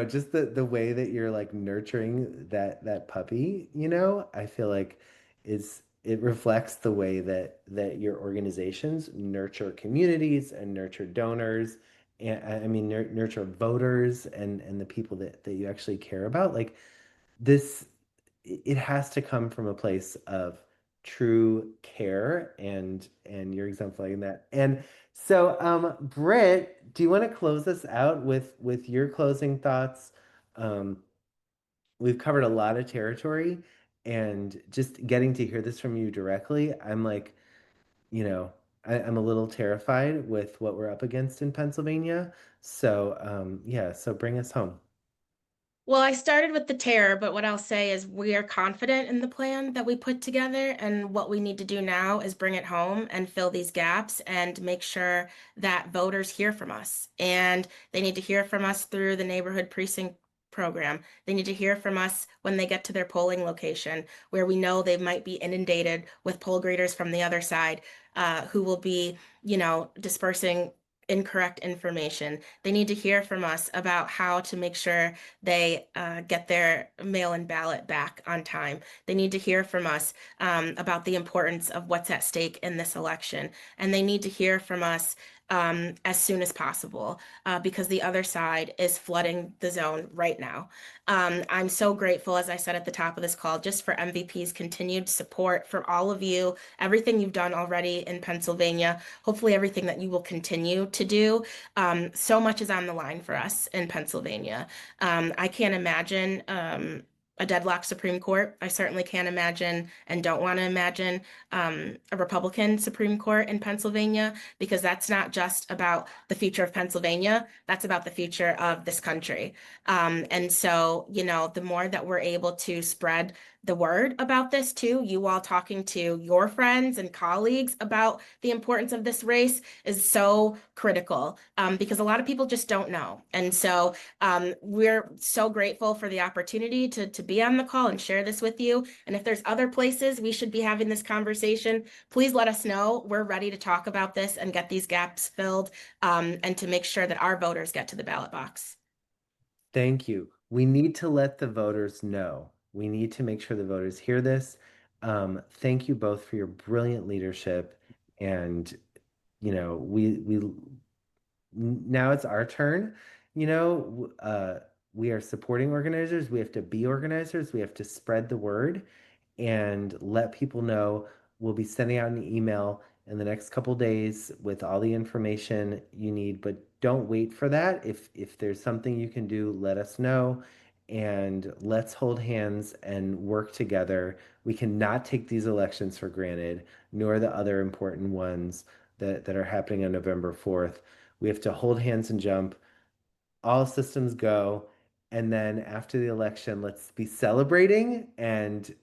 just the way that you're like nurturing that puppy, you know, I feel like it reflects the way that your organizations nurture communities and nurture donors, and I mean nurture voters and the people that you actually care about. Like this, it has to come from a place of true care, and you're exemplifying that. And so, Britt, do you want to close us out with your closing thoughts? Um, we've covered a lot of territory, and just getting to hear this from you directly, I'm like, you know, I'm a little terrified with what we're up against in Pennsylvania. So, yeah, so bring us home. Well, I started with the terror, but what I'll say is we are confident in the plan that we put together, and what we need to do now is bring it home and fill these gaps and make sure that voters hear from us. And they need to hear from us through the neighborhood precinct program. They need to hear from us when they get to their polling location, where we know they might be inundated with poll greeters from the other side, who will be, you know, dispersing incorrect information. They need to hear from us about how to make sure they get their mail-in ballot back on time. They need to hear from us about the importance of what's at stake in this election. And they need to hear from us as soon as possible because the other side is flooding the zone right now. I'm so grateful, as I said at the top of this call, just for MVP's continued support, for all of you, everything you've done already in Pennsylvania, hopefully everything that you will continue to do. So much is on the line for us in Pennsylvania. I can't imagine a deadlocked Supreme Court. I certainly can't imagine and don't want to imagine a Republican Supreme Court in Pennsylvania, because that's not just about the future of Pennsylvania, that's about the future of this country. And so, you know, the more that we're able to spread the word about this too, you all talking to your friends and colleagues about the importance of this race is so critical because a lot of people just don't know. And so we're so grateful for the opportunity to be on the call and share this with you. And if there's other places we should be having this conversation, please let us know. We're ready to talk about this and get these gaps filled and to make sure that our voters get to the ballot box. Thank you. We need to let the voters know. We need to make sure the voters hear this. Thank you both for your brilliant leadership. And, you know, we now it's our turn. You know, we are supporting organizers. We have to be organizers. We have to spread the word and let people know. We'll be sending out an email in the next couple days with all the information you need, but don't wait for that. If there's something you can do, let us know, and let's hold hands and work together. We cannot take these elections for granted, nor the other important ones that are happening on November 4th. We have to hold hands and jump. All systems go. And then after the election, let's be celebrating and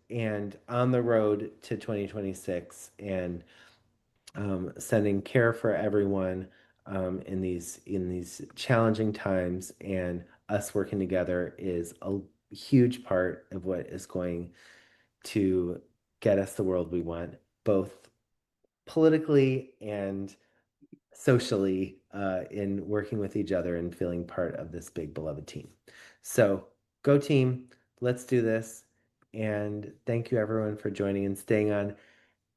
on the road to 2026 and sending care for everyone in these challenging times. And us working together is a huge part of what is going to get us the world we want, both politically and socially, in working with each other and feeling part of this big beloved team. So go team, let's do this. And thank you everyone for joining and staying on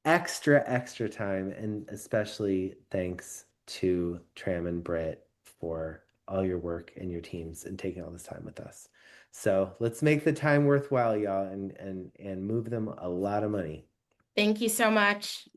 extra time. And especially thanks to Tram and Britt for all your work and your teams and taking all this time with us. So let's make the time worthwhile, y'all, and move them a lot of money. Thank you so much.